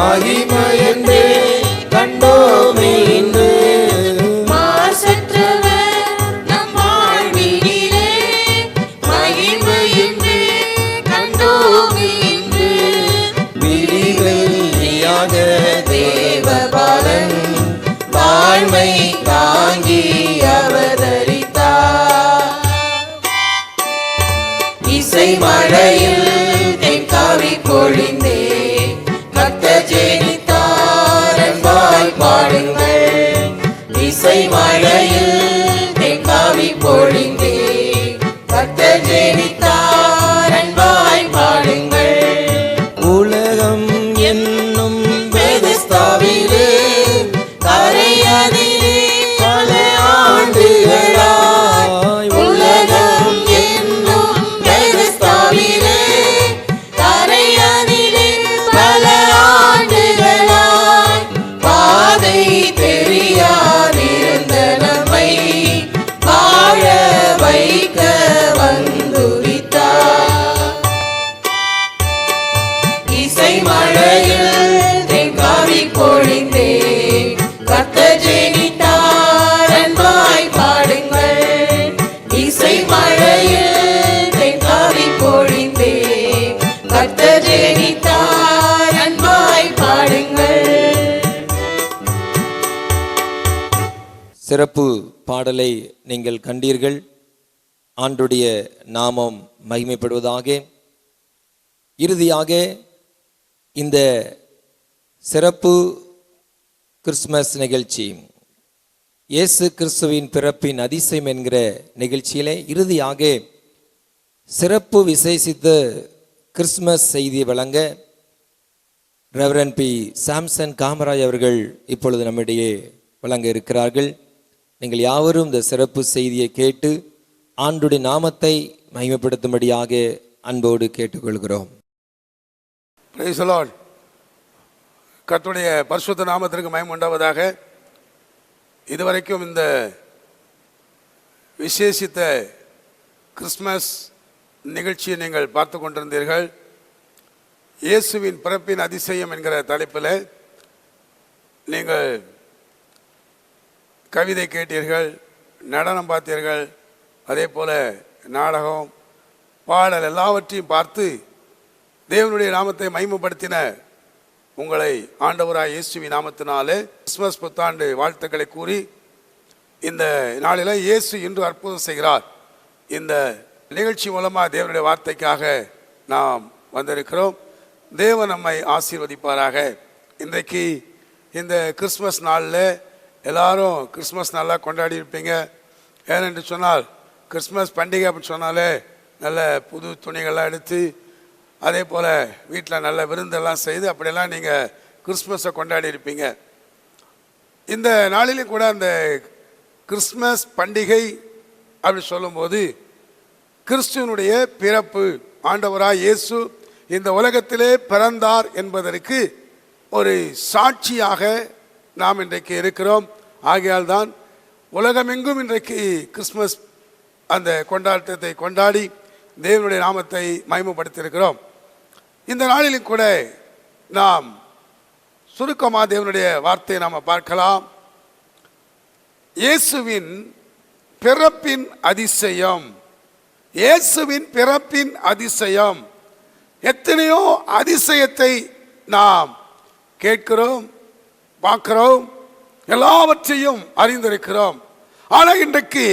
மகிமையென்றே கண்டோமே இன்று. மாசற்றவர் நம் வாழ்வினிலே மகிமையென்றே கண்டோமே இன்று. விடிவெள்ளியாக தேவபாலன் தாழ்மை தாங்கி அவதரித்தார். இசை மழையில் தென்காவி பொழிந்தே கர்த்தர் ஜெனித்தார் அன்பாய் பாடுங்கள். இசை மழையில் தென்காவி பொழிந்தே கர்த்தர் ஜெனித்தார் அன்பாய் பாடுங்கள். உலகம் என்னும் பெதஸ்தாவிலே கரையதிலே பல ஆண்டுகளாய். உலகம் என்னும் பெதஸ்தாவிலே கரையதிலே பல ஆண்டுகளாய். பாதை தெரியாதிருந்த நம்மை வாழ வைக்க வந்துரித்தார். இசை மழையில் தென்காவி பொழிந்தே கர்த்தர் ஜெனித்தார் அன்பாய் பாடுங்கள். இசை மழையில் தென்காவி பொழிந்தே கர்த்தர் ஜெனித்தார் அன்பாய் பாடுங்கள். சிறப்பு பாடலை நீங்கள் கண்டீர்கள். ஆண்டுடைய நாமம் மகிமைப்படுவதாக. இறுதியாக இந்த சிறப்பு கிறிஸ்மஸ் நிகழ்ச்சி, இயேசு கிறிஸ்துவின் பிறப்பின் அதிசயம் என்கிற நிகழ்ச்சியிலே இறுதியாக சிறப்பு விசேஷித்த கிறிஸ்மஸ் செய்தியை வழங்க ரெவரண்ட் பி சாம்சன் காமராஜ் அவர்கள் இப்பொழுது நம்மிடையே வழங்க இருக்கிறார்கள். நீங்கள் யாவரும் இந்த சிறப்பு செய்தியை கேட்டு ஆண்டுடைய நாமத்தை மகிமைப்படுத்தும்படியாக அன்போடு கேட்டுக்கொள்கிறோம். Price the Lord. கர்த்தருடைய பரிசுத்த நாமத்திற்கு மகிமை உண்டாவதாக. இதுவரைக்கும் இந்த விசேஷித்த கிறிஸ்மஸ் நிகழ்ச்சியை நீங்கள் பார்த்து கொண்டிருந்தீர்கள். இயேசுவின் பிறப்பின் அதிசயம் என்கிற தலைப்பில் நீங்கள் கவிதை கேட்டீர்கள், நடனம் பார்த்தீர்கள், அதே போல் நாடகம், பாடல் எல்லாவற்றையும் பார்த்து தேவனுடைய நாமத்தை மகிமைப்படுத்தின உங்களை ஆண்டவராய் இயேசுவின் நாமத்தினாலே கிறிஸ்மஸ் புத்தாண்டு வாழ்த்துக்களை கூறி, இந்த நாளில் இயேசு இன்று அற்புதம் செய்கிறார் இந்த நிகழ்ச்சி மூலமாக தேவனுடைய வார்த்தைக்காக நாம் வந்திருக்கிறோம். தேவன் நம்மை ஆசீர்வதிப்பாராக. இன்றைக்கு இந்த கிறிஸ்மஸ் நாளில் எல்லாரும் கிறிஸ்மஸ் நல்லா கொண்டாடி இருப்பீங்க. ஏனென்று சொன்னால் கிறிஸ்மஸ் பண்டிகை அப்படின்னு சொன்னாலே நல்ல புது துணிகள்லாம் எடுத்து, அதே போல் வீட்டில் நல்ல விருந்தெல்லாம் செய்து அப்படியெல்லாம் நீங்கள் கிறிஸ்மஸை கொண்டாடி இருப்பீங்க. இந்த நாளிலும் கூட அந்த கிறிஸ்மஸ் பண்டிகை அப்படி சொல்லும்போது கிறிஸ்துவனுடைய பிறப்பு, ஆண்டவராய் இயேசு இந்த உலகத்திலே பிறந்தார் என்பதற்கு ஒரு சாட்சியாக நாம் இன்றைக்கு இருக்கிறோம். ஆகையால் தான் உலகமெங்கும் இன்றைக்கு கிறிஸ்மஸ் அந்த கொண்டாட்டத்தை கொண்டாடி தேவனுடைய நாமத்தை மகிமைப்படுத்தியிருக்கிறோம். இந்த நாளிலும் கூட நாம் சுருக்கமாக தேவனுடைய வார்த்தையை நாம் பார்க்கலாம். இயேசுவின் பிறப்பின் அதிசயம். இயேசுவின் பிறப்பின் அதிசயம். எத்தனையோ அதிசயத்தை நாம் கேட்கிறோம், பார்க்கிறோம், எல்லாவற்றையும் அறிந்திருக்கிறோம். ஆனால் இன்றைக்கு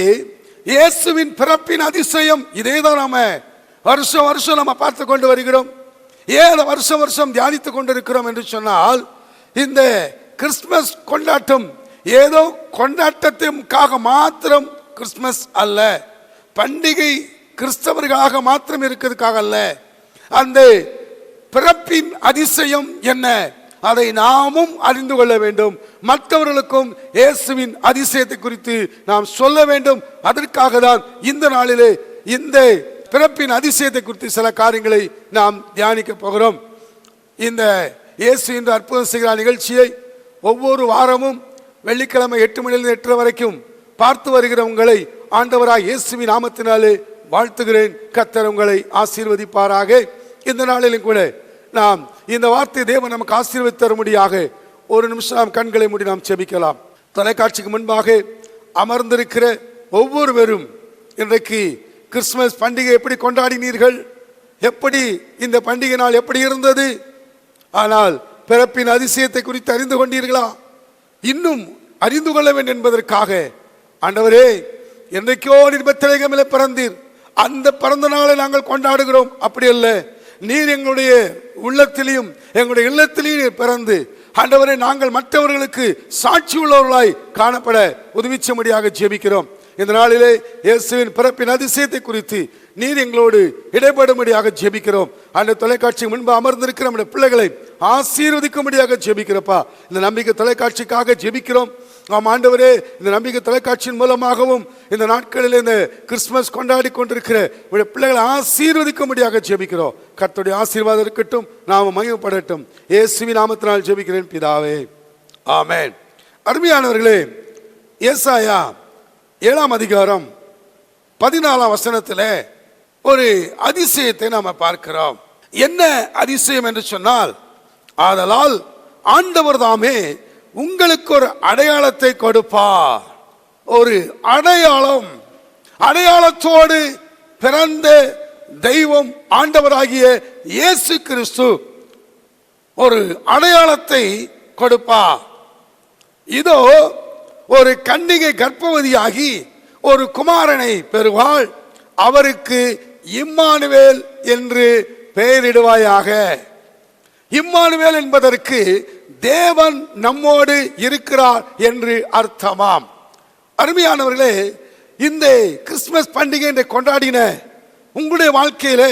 இயேசுவின் பிறப்பின் அதிசயம் இதே தான் நாம வருஷம் வருஷம் நம்ம பார்த்து கொண்டு வருகிறோம். ஏன் வருஷம் வருஷம் தியானித்து கொண்டிருக்கிறோம் என்று சொன்னால், இந்த கிறிஸ்மஸ் கொண்டாட்டம் ஏதோ கொண்டாட்டத்திற்காக மாத்திரம் கிறிஸ்மஸ் அல்ல, பண்டிகை கிறிஸ்தவர்களாக மாத்திரம் இருக்கிறதுக்காக அல்ல. அந்த பிறப்பின் அதிசயம் என்ன, அதை நாமும் அறிந்து கொள்ள வேண்டும். மற்றவர்களுக்கும் இயேசுவின் அதிசயத்தை குறித்து நாம் சொல்ல வேண்டும். அதற்காக தான் இந்த நாளிலே இந்த பிறப்பின் அதிசயத்தை குறித்து சில காரியங்களை நாம் தியானிக்க போகிறோம். இந்த இயேசு இன்று அற்புதம் செய்கிற நிகழ்ச்சியை ஒவ்வொரு வாரமும் வெள்ளிக்கிழமை 8 மணியிலிருந்து 8:30 வரைக்கும் பார்த்து வருகிற உங்களை ஆண்டவராய் இயேசுவின் நாமத்தினாலே வாழ்த்துகிறேன். கர்த்தர் உங்களை ஆசீர்வதிப்பாராக. இந்த நாளிலும் கூட நாம் இந்த வார்த்தை தேவன் நமக்கு ஆசீர்வதித்து தரும்படியாக ஒரு நிமிஷம் நாம் கண்களை மூடி நாம் ஜெபிக்கலாம். தொலைக்காட்சிக்கு முன்பாக அமர்ந்திருக்கிற ஒவ்வொருவரும் இன்றைக்கு கிறிஸ்துமஸ் பண்டிகை எப்படி கொண்டாடினீர்கள்? எப்படி இந்த பண்டிகை நாள் எப்படி இருந்தது? ஆனால் பிறப்பின் அதிசயத்தை குறித்து அறிந்து கொண்டீர்களா? இன்னும் அறிந்து கொள்ள வேண்டும் என்பதற்காக ஆண்டவரே, என்றைக்கோ நீர் பெத்லகேமிலே பிறந்தீர், அந்த பிறந்த நாளை நாங்கள் கொண்டாடுகிறோம். அப்படி அல்ல, நீர் எங்களுடைய உள்ளத்திலையும் எங்களுடைய இல்லத்திலையும் பிறந்து ஆண்டவரே நாங்கள் மற்றவர்களுக்கு சாட்சி உள்ளவர்களாய் காணப்பட உதவிச்சபடியாக ஜெபிக்கிறோம். இந்த நாளிலே இயேசுவின் பிறப்பின் அதிசயத்தை குறித்து நீர் எங்களோடு இடைபடும்படியாக ஜெபிக்கிறோம். அந்த தொலைக்காட்சி முன்பு அமர்ந்திருக்கிற நம்முடைய பிள்ளைகளை ஆசீர்வதிக்கும்படியாக ஜெபிக்கிறப்பா. இந்த நம்பிக்கை தொலைக்காட்சிக்காக ஜெபிக்கிறோம். ஆம் ஆண்டவரே, இந்த நம்பிக்கை தொலைக்காட்சியின் மூலமாகவும் இந்த நாட்களில் இந்த கிறிஸ்துமஸ் கொண்டாடி கொண்டிருக்கிற உடைய பிள்ளைகளை ஆசீர்வதிக்கும்படியாக ஜெபிக்கிறோம். கர்த்தருடைய ஆசீர்வாதம் இருக்கட்டும், நாம மகிமைப்படட்டும். இயேசுவின் நாமத்தினால் ஜெபிக்கிறேன் பிதாவே, ஆமென். அருமையானவர்களே, ஏசாயா 7ஆம் அதிகாரம் 14ஆம் வசனத்திலே ஒரு அதிசயத்தை நாம பார்க்கிறோம். என்ன அதிசயம் என்று சொன்னால், ஆதலால் ஆண்டவர் தாமே உங்களுக்கு ஒரு அடையாளத்தை கொடுப்பார். ஒரு அடையாளம், அடையாளத்தோடு பிறந்த தெய்வம் ஆண்டவராகிய இயேசு கிறிஸ்து ஒரு அடையாளத்தை கொடுப்பார். இதோ ஒரு கன்னிகை கர்ப்பவதியாகி ஒரு குமாரனை பெறுவாள், அவருக்கு இம்மானுவேல் என்று பெயரிடுவாயாக. இம்மானுவேல் என்பதற்கு தேவன் நம்மோடு இருக்கிறார் என்று அர்த்தமாம். அருமையானவர்களே, இந்த கிறிஸ்துமஸ் பண்டிகை கொண்டாடின உங்களுடைய வாழ்க்கையிலே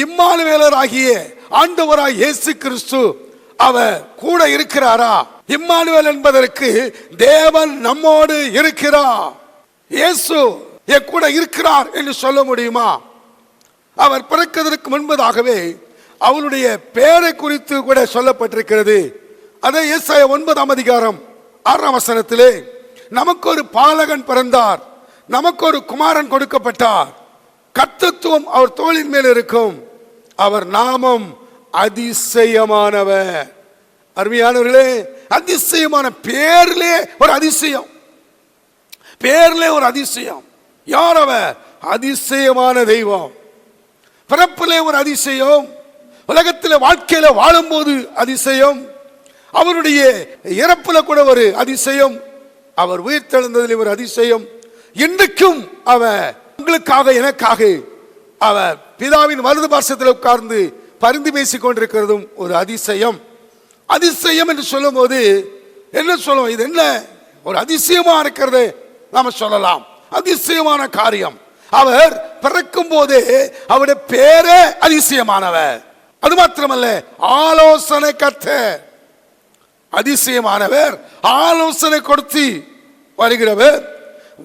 இம்மானுவேலர் ஆகிய ஆண்டவராய் இயேசு கிறிஸ்து அவர் கூட இருக்கிறாரா? இம்மானுவேல் என்பதற்கு தேவன் நம்மோடு இருக்கிறார், இயேசு என் கூட இருக்கிறார் என்று சொல்ல முடியுமா? அவர் பிறக்கிறதற்கு முன்பதாகவே அவருடைய பெயரை குறித்து கூட சொல்லப்பட்டிருக்கிறது. அதே ஏசாயா 9ஆம் அதிகாரம் 6ஆம் வசனத்திலே, நமக்கு ஒரு பாலகன் பிறந்தார், நமக்கு ஒரு குமாரன் கொடுக்கப்பட்டார், கர்த்தத்துவம் அவர் தோளின் மேல் இருக்கும், அவர் நாமம் அதிசயமானவர். அருமையானவர்களே, அதிசயமான பேர்லே ஒரு அதிசயம், பேர்லே ஒரு அதிசயம். யார் அவர்? அதிசயமான தெய்வம். பிறப்பிலே ஒரு அதிசயம், உலகத்தில் வாழ்க்கையில வாழும்போது அதிசயம், அவருடைய இறப்புல கூட ஒரு அதிசயம், அவர் உயிர்த்தெழுந்ததில் ஒரு அதிசயம். இன்றைக்கும் அவர் உங்களுக்காக எனக்காக அவர் பிதாவின் வலது பார்சத்தில் உட்கார்ந்து பரிந்து பேசிக் கொண்டிருக்கிறதும் ஒரு அதிசயம். அதிசயம் என்று சொல்லும் போது என்ன சொல்லுவோம்? இது என்ன ஒரு அதிசயமா இருக்கிறது நாம சொல்லலாம். அதிசயமான காரியம். அவர் பிறக்கும் போதே அவருடைய பேரே அதிசயமானவர். அது மாத்திரமல்ல, ஆலோசனை கர்த்தர் அதிசயமானவர், ஆலோசனை கொடுத்து வருகிறவர்,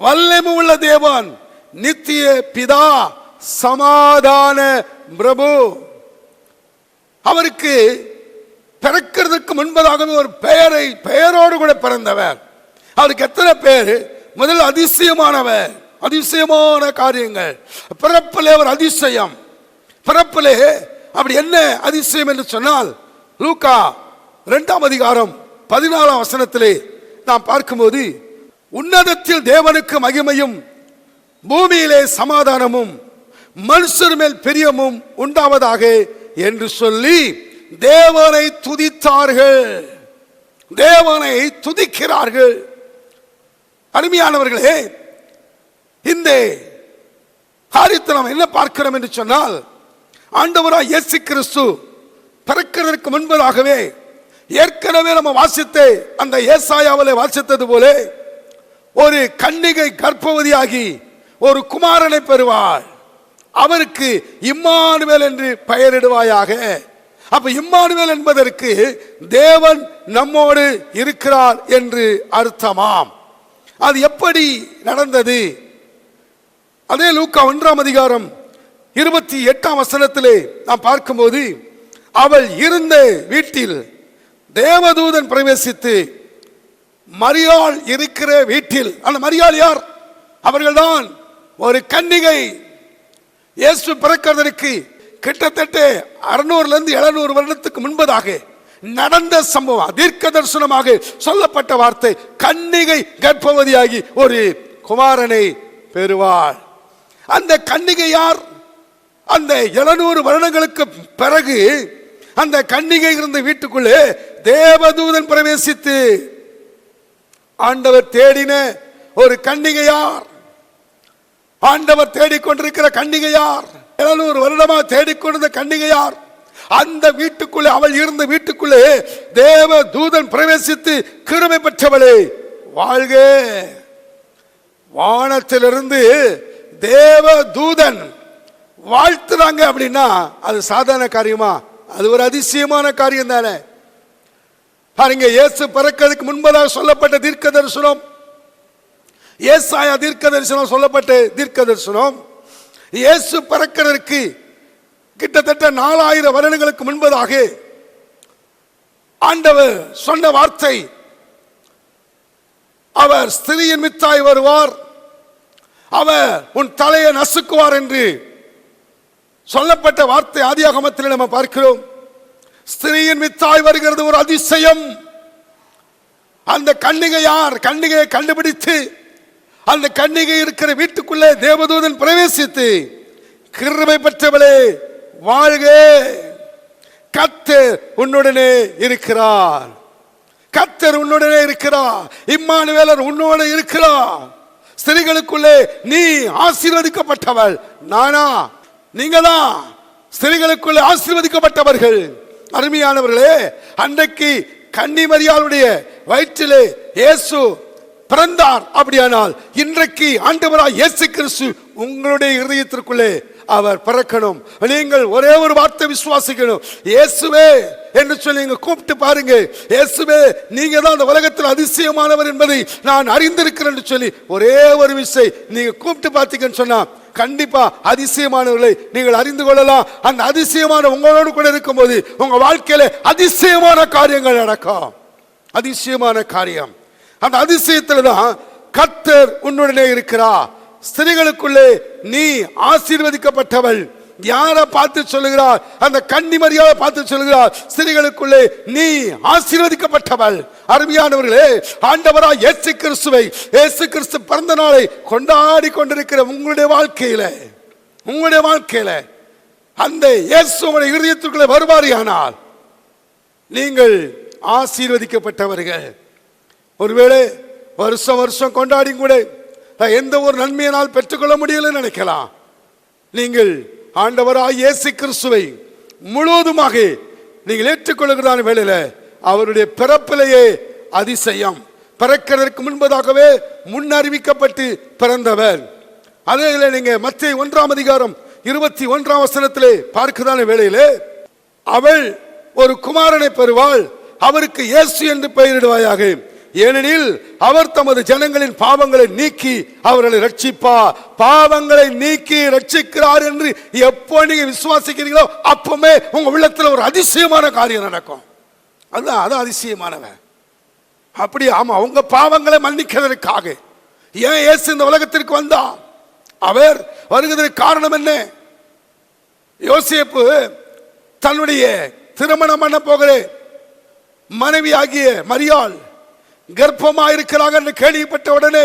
வல்லமை உள்ள தேவன், நித்திய பிதா, சமாதான பிரபு. அவருக்கு பிறக்கிறதுக்கு முன்பதாகவே ஒரு பெயரோடு கூட பிறந்தவர். அவருக்கு எத்தனை பேர்? முதல் அதிசயமானவர், அதிசயமான காரியங்கள். பிறப்பிலே ஒரு அதிசயம். பிறப்பிலே அப்படி என்ன அதிசயம் என்று சொன்னால், லூக்கா 2ஆம் அதிகாரம் 14ஆம் வசனத்திலே நாம் பார்க்கும்போது, உன்னதத்தில் தேவனுக்கு மகிமையும் பூமியிலே சமாதானமும் மனுஷர் மேல் பிரியமும் உண்டாவதாக என்று சொல்லி தேவனை துதித்தார்கள். தேவனை துதிக்கிறார்கள். அருமையானவர்களே, இந்த காரியத்தை நாம் என்ன பார்க்கிறோம் என்று சொன்னால், ஆண்டவராய் இயேசு கிறிஸ்து பிறக்கிறதற்கு முன்பதாகவே ஏற்கனவே நம்ம வாசித்த அந்த ஏசாயாவிலே வாசித்தது போல ஒரு கன்னிகை கர்ப்பவதியாகி ஒரு குமாரனை பெறுவாள், அவருக்கு இம்மானுவேல் என்று பெயரிடுவாயாக. அப்ப இம்மானுவேல் என்பதற்கு தேவன் நம்மோடு இருக்கிறார் என்று அர்த்தமாம். அது எப்படி நடந்தது? அதே லூக்கா 1ஆம் அதிகாரம் 28ஆம் வசனத்திலே நாம் பார்க்கும்போது, அவள் இருந்த வீட்டில் தேவதூதன் பிரவேசித்து, மரியாள் இருக்கிற வீட்டில், அந்த மரியாள் யார்? அவர்கள்தான் ஒரு கன்னிகை. இயேசு பிறக்கிறதற்கு கிட்டத்தட்ட 600-700 வருடத்துக்கு முன்பதாக நடந்த சம்பவம், தீர்க்க தரிசனமாக சொல்லப்பட்ட வார்த்தை. கன்னிகை கர்ப்பவதியாகி ஒரு குமாரனை பெறுவாள். அந்த கன்னிகை யார்? அந்த 700 வருடங்களுக்கு பிறகு அந்த கன்னிகை இருந்த வீட்டுக்குள்ளே தேவதூதன் பிரவேசித்து ஆண்டவர் தேடின ஒரு கன்னிகை யார்? ஆண்டவர் தேடிக்கொண்டிருக்கிற கன்னிகை யார்? 700 வருடமா தேடிக்கொண்டிருந்த கன்னிகை யார்? அந்த வீட்டுக்குள்ளே, அவள் இருந்த வீட்டுக்குள்ளே தேவ தூதன் பிரவேசித்து, கிருபை பெற்றவளே வாழ்க. வானத்திலிருந்து தேவ தூதன் வாழ்த்துறாங்க அப்படின்னா அது சாதாரண காரியமா? அது ஒரு அதிசயமான காரியம் தானே. பாருங்க, இயேசு பிறக்கிறதுக்கு முன்பதாக சொல்லப்பட்ட தீர்க்க தரிசனம், ஏசாயா தீர்க்க தரிசனம் சொல்லப்பட்ட தீர்க்க தரிசனம், இயேசு பிறக்கிறதுக்கு கிட்டத்தட்ட 4000 வருடங்களுக்கு முன்பதாக ஆண்டவர் சொன்ன வார்த்தை, அவர் ஸ்திரீயின் வித்தாய் வருவார், அவர் உன் தலையை நசுக்குவார் என்று சொல்லப்பட்ட வார்த்தை ஆதியாகமத்தில் நம்ம பார்க்கிறோம். ஸ்திரீயின் வித்தாய் வருகிறது ஒரு அதிசயம். அந்த கன்னிகை யார்? கன்னிகையை கண்டுபிடித்து அந்த கன்னிகை இருக்கிற வீட்டுக்குள்ளே தேவதூதன் பிரவேசித்து, கிருபை பெற்றவளே வாழ்க, கர்த்தர் உன்னுடனே இருக்கிறார், கர்த்தர் உன்னுடனே இருக்கிறார், இம்மானுவேலர் உன்னோடு இருக்கிறார், ஸ்திரீகளுக்குள்ளே நீ ஆசீர்வதிக்கப்பட்டவள். நானா? நீங்க தான் ஸ்திரீகளுக்குள்ளே ஆசீர்வதிக்கப்பட்டவர்கள். அருமையானவர்களே, அன்றைக்கு கன்னிமரியாளுடைய வயிற்றிலே இயேசு பிறந்தார். அப்படியானால் இன்றைக்கு ஆண்டவராய் இயேசு கிறிஸ்து உங்களுடைய இதயத்திற்குள்ளே அவர் பிறக்கணும். நீங்கள் ஒரே ஒரு வார்த்தை விசுவாசிக்கணும், இயேசுவே என்று சொல்லி நீங்க கூப்பிட்டு பாருங்க. இயேசுவே, நீங்க தான் அந்த உலகத்தில் அதிசயமானவர் என்பதை நான் அறிந்திருக்கிறேன் என்று சொல்லி ஒரே ஒரு விஷயம் நீங்க கூப்பிட்டு பார்த்தீங்கன்னு சொன்னா கண்டிப்பா அதிசயமானவர்களை நீங்கள் அறிந்து கொள்ளலாம். அந்த அதிசயமான உங்களோடு கூட இருக்கும்போது உங்க வாழ்க்கையில அதிசயமான காரியங்கள் நடக்கும். அதிசயமான காரியம். அந்த அதிசயத்துல தான் கர்த்தர் உன்னுடனே இருக்கிறார். ஸ்திரீகளுக்குள்ளே நீ ஆசீர்வதிக்கப்பட்டவள். யாரை பார்த்து சொல்லுகிறார்? அந்த கன்னிமரியாவை பார்த்து சொல்லுகிறார், ஸ்திரீகளுக்குள்ளே நீ ஆசீர்வதிக்கப்பட்டவள். அருமையானவர்களே, ஆண்டவராய் இயேசு கிறிஸ்துவை, இயேசு கிறிஸ்து பிறந்த நாளை கொண்டாடி கொண்டிருக்கிற உங்களுடைய வாழ்க்கையில அந்த இயேசு உங்களுடைய இதயத்துக்குள்ளே வருவாரியானால் நீங்கள் ஆசீர்வதிக்கப்பட்டவர்கள். ஒருவேளை வருஷம் வருஷம் கொண்டாடி கூட எந்த ஒரு நன்மையினால் பெற்றுக்கொள்ள முடியல நினைக்கலாம். நீங்கள் ஆண்டவராய் இயேசு கிறிஸ்துவை முழுவதுமாக நீங்கள் ஏற்றுக்கொள்ளுகிறதான வேளையில அவருடைய பிறப்பிலேயே அதிசயம். பிறக்கிறதற்கு முன்பதாகவே முன்னறிவிக்கப்பட்டு பிறந்தவர். அதே நீங்க மத்தேயு 1ஆம் அதிகாரம் 21ஆம் வசனத்திலே பார்க்கிறதான வேளையிலே, அவள் ஒரு குமாரனை பெறுவாள், அவருக்கு இயேசு என்று பெயரிடுவாயாக, ஏனெனில் அவர் தமது ஜனங்களின் பாவங்களை நீக்கி அவர்களை ரட்சிப்பார். பாவங்களை நீக்கி ரட்சிக்கிறார் என்று எப்போ நீங்க விசுவாசிக்கிறீங்களோ அப்பவுமே உங்க உள்ளத்துல ஒரு அதிசயமான காரியம் நடக்கும். அதான் அதிசயமானவன். அப்படி ஆமா, உங்க பாவங்களை மன்னிக்கிறதற்காக ஏன் இயேசு இந்த உலகத்திற்கு வந்தார்? அவர் வருகிறதற்கு காரணம் என்ன? யோசேப்பு தன்னுடைய திருமணம் பண்ண போகிற மனைவி ஆகிய மரியாள் கர்ப்பமாயிருக்கிறாங்க என்று கேள்விப்பட்ட உடனே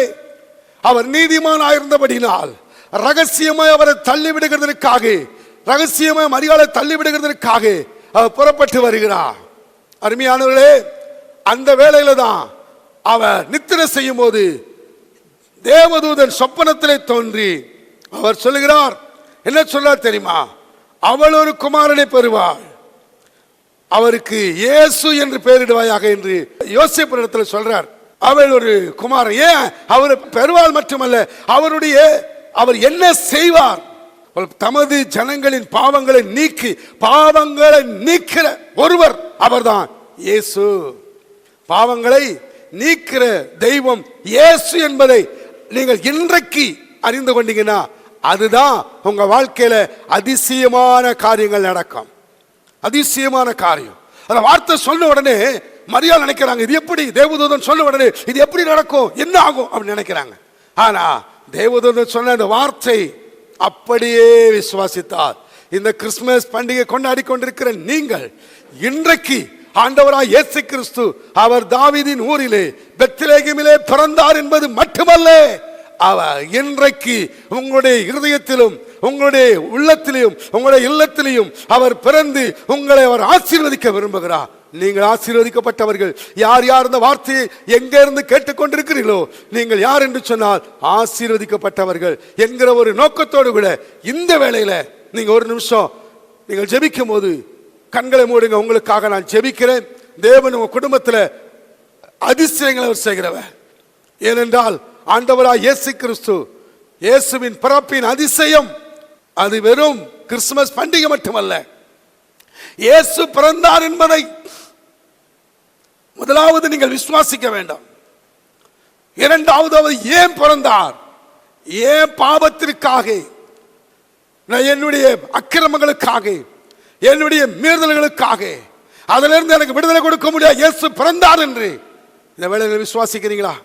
அவர் நீதிமானாயிருந்தபடினால் ரகசியமாய் அவரை தள்ளிவிடுகிறதற்காக, ரகசியமாய் மரியாதை தள்ளிவிடுகிறதற்காக அவர் புறப்பட்டு வருகிறார். அருமையானவர்களே, அந்த வேளையில தான் அவர் நித்திரை செய்யும் போது தேவதூதன் சொப்பனத்திலே தோன்றி அவர் சொல்லுகிறார். என்ன சொல்றார் தெரியுமா? அவள் ஒரு குமாரனை பெறுவாள், அவருக்கு இயேசு என்று பெயரிடுவாயாக என்று யோசேப்பு இடத்துல சொல்றார். அவள் ஒரு குமாரன். ஏன் அவர் பெறுவாள் மட்டுமல்ல, அவர் என்ன செய்வார்? தமது ஜனங்களின் பாவங்களை நீக்கிற ஒருவர் அவர்தான் இயேசு. பாவங்களை நீக்கிற தெய்வம் இயேசு என்பதை நீங்கள் இன்றைக்கு அறிந்து கொண்டீங்கன்னா அதுதான் உங்க வாழ்க்கையில அதிசயமான காரியங்கள் நடக்கும். அதிசயமான காரியம். அந்த வார்த்தை சொன்ன உடனே மரியாள் நினைக்கிறாங்க, இது எப்படி? தேவதூதன் சொன்ன உடனே இது எப்படி நடக்கும், என்ன ஆகும் அப்படின்னு நினைக்கிறாங்க. ஆனா தேவதூதன் சொன்ன அந்த வார்த்தை அப்படியே விசுவாசித்தார். இந்த கிறிஸ்துமஸ் பண்டிகை கொண்டாடி கொண்டிருக்கிற நீங்கள் இன்றைக்கு ஆண்டவராய் இயேசு கிறிஸ்து அவர் தாவீதின் ஊரிலே பெத்லகேமிலே பிறந்தார் என்பது மட்டுமல்ல, அவர் இன்றைக்கு உங்களுடைய இருதயத்திலும் உங்களுடைய உள்ளத்திலும் உங்களுடைய இல்லத்திலும் அவர் பிறந்து உங்களை அவர் ஆசீர்வதிக்க விரும்புகிறார். நீங்கள் ஆசீர்வதிக்கப்பட்டவர்கள். யார் யார் இந்த வார்த்தையை எங்க இருந்து கேட்டுக்கொண்டிருக்கிறீர்களோ நீங்கள் யார் என்று சொன்னால் ஆசீர்வதிக்கப்பட்டவர்கள் என்கிற ஒரு நோக்கத்தோடு கூட இந்த வேளையில நீங்க ஒரு நிமிஷம் நீங்கள் ஜெபிக்கும் போது கண்களை மூடுங்க. உங்களுக்காக நான் ஜெபிக்கிறேன். தேவன் உங்க குடும்பத்தில் அதிசயங்களை அவர் செய்கிறவர். ஏனென்றால் ஆண்டவராய் இயேசு கிறிஸ்து இயேசுவின் பிறப்பின் அதிசயம் அது வெறும் கிறிஸ்துமஸ் பண்டிகை மட்டுமல்ல. இயேசு பிறந்தார் என்பதை முதலாவது நீங்கள் விசுவாசிக்க வேண்டும். இரண்டாவது அவர் ஏன் பிறந்தார், ஏன் பாவத்திற்காக, என்னுடைய அக்கிரமங்களுக்காக, என்னுடைய மீறுதல்களுக்காக, அதிலிருந்து எனக்கு விடுதலை கொடுக்க முடியாது இயேசு பிறந்தார் என்று இந்த வேளையில் விசுவாசிக்கிறீங்களா?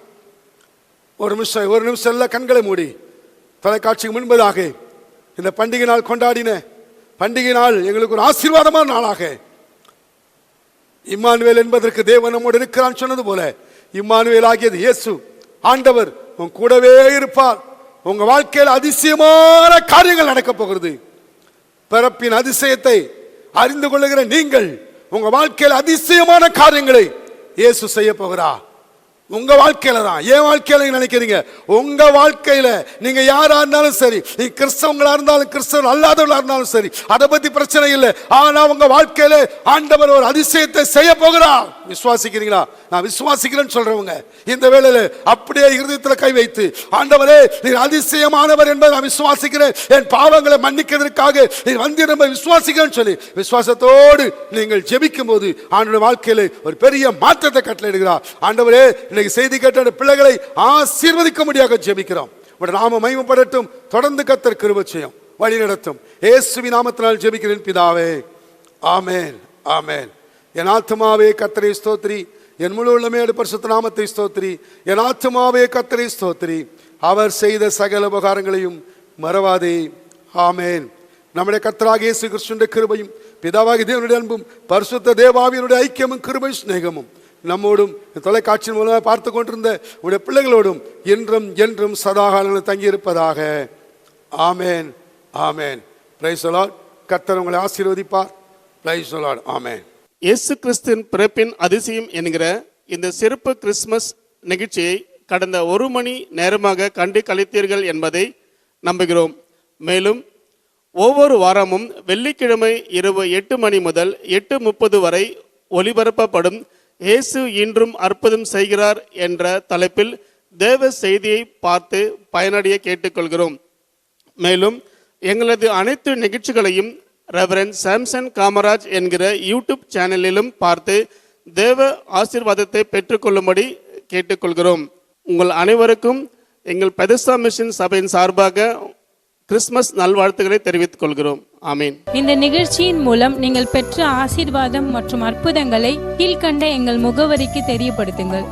ஒரு நிமிஷம் எல்லாம் கண்களை மூடி தொலைக்காட்சிக்கு முன்பதாக இந்த பண்டிகை நாள் கொண்டாடின பண்டிகை நாள் எங்களுக்கு ஒரு ஆசீர்வாதமான நாளாக, இம்மானுவேல் என்பதற்கு தேவன் நம்மோடு இருக்கிறான் சொன்னது போல இம்மானுவேல் ஆகியது இயேசு ஆண்டவர் உன் கூடவே இருப்பார். உங்க வாழ்க்கையில் அதிசயமான காரியங்கள் நடக்க போகிறது. பிறப்பின் அதிசயத்தை அறிந்து கொள்ளுகிற நீங்கள் உங்க வாழ்க்கையில் அதிசயமான காரியங்களை இயேசு செய்ய போகிறார். உங்க வாழ்க்கையில தான். என் வாழ்க்கையில நினைக்கிறீங்க, உங்க வாழ்க்கையில நீங்க யாரா இருந்தாலும் சரி, நீ கிறிஸ்தவங்களா இருந்தாலும் கிறிஸ்தவன் அல்லாதவர்களா இருந்தாலும் சரி, அதை பத்தி பிரச்சனை இல்லை. ஆனா உங்க வாழ்க்கையில ஆண்டவர் ஒரு அதிசயத்தை செய்ய போகிறார். விசுவாசிக்கிறீங்களா? நான் விசுவாசிக்கிறேன்னு சொல்றவங்க இந்த வேளையில அப்படியே இருதயத்தில் கை வைத்து, ஆண்டவரே நீ அதிசயமானவர் என்பதை நான் விசுவாசிக்கிறேன், என் பாவங்களை மன்னிக்கிறதுக்காக நீ வந்து நம்ம விசுவாசிக்கிறேன்னு சொல்லி விசுவாசத்தோடு நீங்கள் ஜெபிக்கும் போது ஆண்டவருடைய வாழ்க்கையில ஒரு பெரிய மாற்றத்தை கட்டளையிடுகிறார். ஆண்டவரே செய்தி கேட்ட பிள்ளைகளை ஆசீர்வதிக்க முடியாக ஜெபிக்கிறோம். உடைய நாம மகிமைப்படட்டும். தொடர்ந்து கர்த்தர் கிருபை செய்யும், வழி நடத்தும். இயேசுவின் நாமத்தினால் ஜெபிக்கிறேன் பிதாவே, ஆமென், ஆமென். என் ஆத்துமாவே கர்த்தரை ஸ்தோத்திரி, என் முழு உள்ளமே பரிசுத்த நாமத்தை ஸ்தோத்திரி. என் ஆத்துமாவே கர்த்தரை ஸ்தோத்திரி, அவர் செய்த சகல உபகாரங்களையும் மறவாதே. ஆமென். நம்முடைய கர்த்தராகிய இயேசு கிறிஸ்துவின் கிருபையும் பிதாவாகிய தேவனுடைய அன்பும் பரிசுத்த தேவாவியனுடைய ஐக்கியமும் கிருபை சிநேகமும் நம்மோடும் தொலைக்காட்சி மூலமாக பார்த்து கொண்டிருந்த உடைய பிள்ளைகளோடும் என்றும் என்றும் சதாகாலங்கள் தங்கியிருப்பதாக. ஆமென், ஆமென். Price the Lord. கர்த்தர் உங்களை ஆசீர்வதிப்பார். Praise the lord. ஆமென். இயேசு கிறிஸ்துவின் பிறப்பின் அதிசயம் என்கிற இந்த சிறப்பு கிறிஸ்துமஸ் நிகழ்ச்சியை கடந்த 1 மணி நேரமாக கண்டு கழித்தீர்கள் என்பதை நம்புகிறோம். மேலும் ஒவ்வொரு வாரமும் வெள்ளிக்கிழமை இரவு 8 மணி முதல் 8:30 வரை ஒளிபரப்பப்படும் இயேசு இன்றும் அற்புதம் செய்கிறார் என்ற தலைப்பில் தேவ செய்தியை பார்த்து பயனடைய கேட்டுக்கொள்கிறோம். மேலும் எங்களது அனைத்து நிகழ்ச்சிகளையும் ரெவரண்ட் சாம்சன் காமராஜ் என்கிற யூடியூப் சேனலிலும் பார்த்து தேவ ஆசீர்வாதத்தை பெற்றுக்கொள்ளும்படி கேட்டுக்கொள்கிறோம். உங்கள் அனைவருக்கும் எங்கள் பெதஸ்தா மிஷன் சபையின் சார்பாக கிறிஸ்துமஸ் நல்வாழ்த்துக்களை தெரிவித்துக் கொள்கிறோம். ஆமீன். இந்த நிகழ்ச்சியின் மூலம் நீங்கள் பெற்ற ஆசீர்வாதம் மற்றும் அற்புதங்களை கீழ்கண்ட எங்கள் முகவரிக்கு தெரியப்படுத்துங்கள்.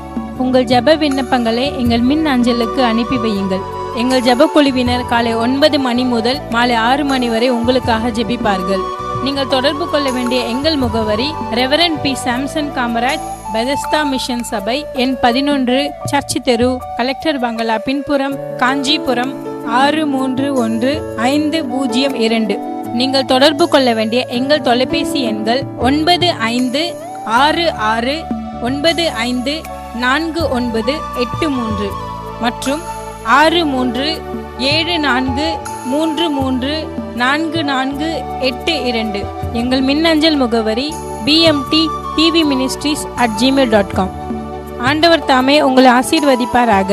உங்கள் ஜெப விண்ணப்பங்களை எங்கள் மின் அஞ்சலுக்கு அனுப்பி வையுங்கள். எங்கள் ஜெப குழுவினர் காலை 9 மணி முதல் மாலை 6 மணி வரை உங்களுக்காக ஜெபிப்பார்கள். நீங்கள் தொடர்பு கொள்ள வேண்டிய எங்கள் முகவரி reverend B Samson Kamaraj, Bethesda mission சபை, எண் 11, சர்ச் தெரு, கலெக்டர் பங்களா பின்புறம், காஞ்சிபுரம் 631502. நீங்கள் தொடர்பு கொள்ள வேண்டிய எங்கள் தொலைபேசி எண்கள் 9566954983 மற்றும் 6374334482. எங்கள் மின்னஞ்சல் முகவரி bmt tvministries@gmail.com. ஆண்டவர் தாமே உங்களை ஆசீர்வதிப்பாராக.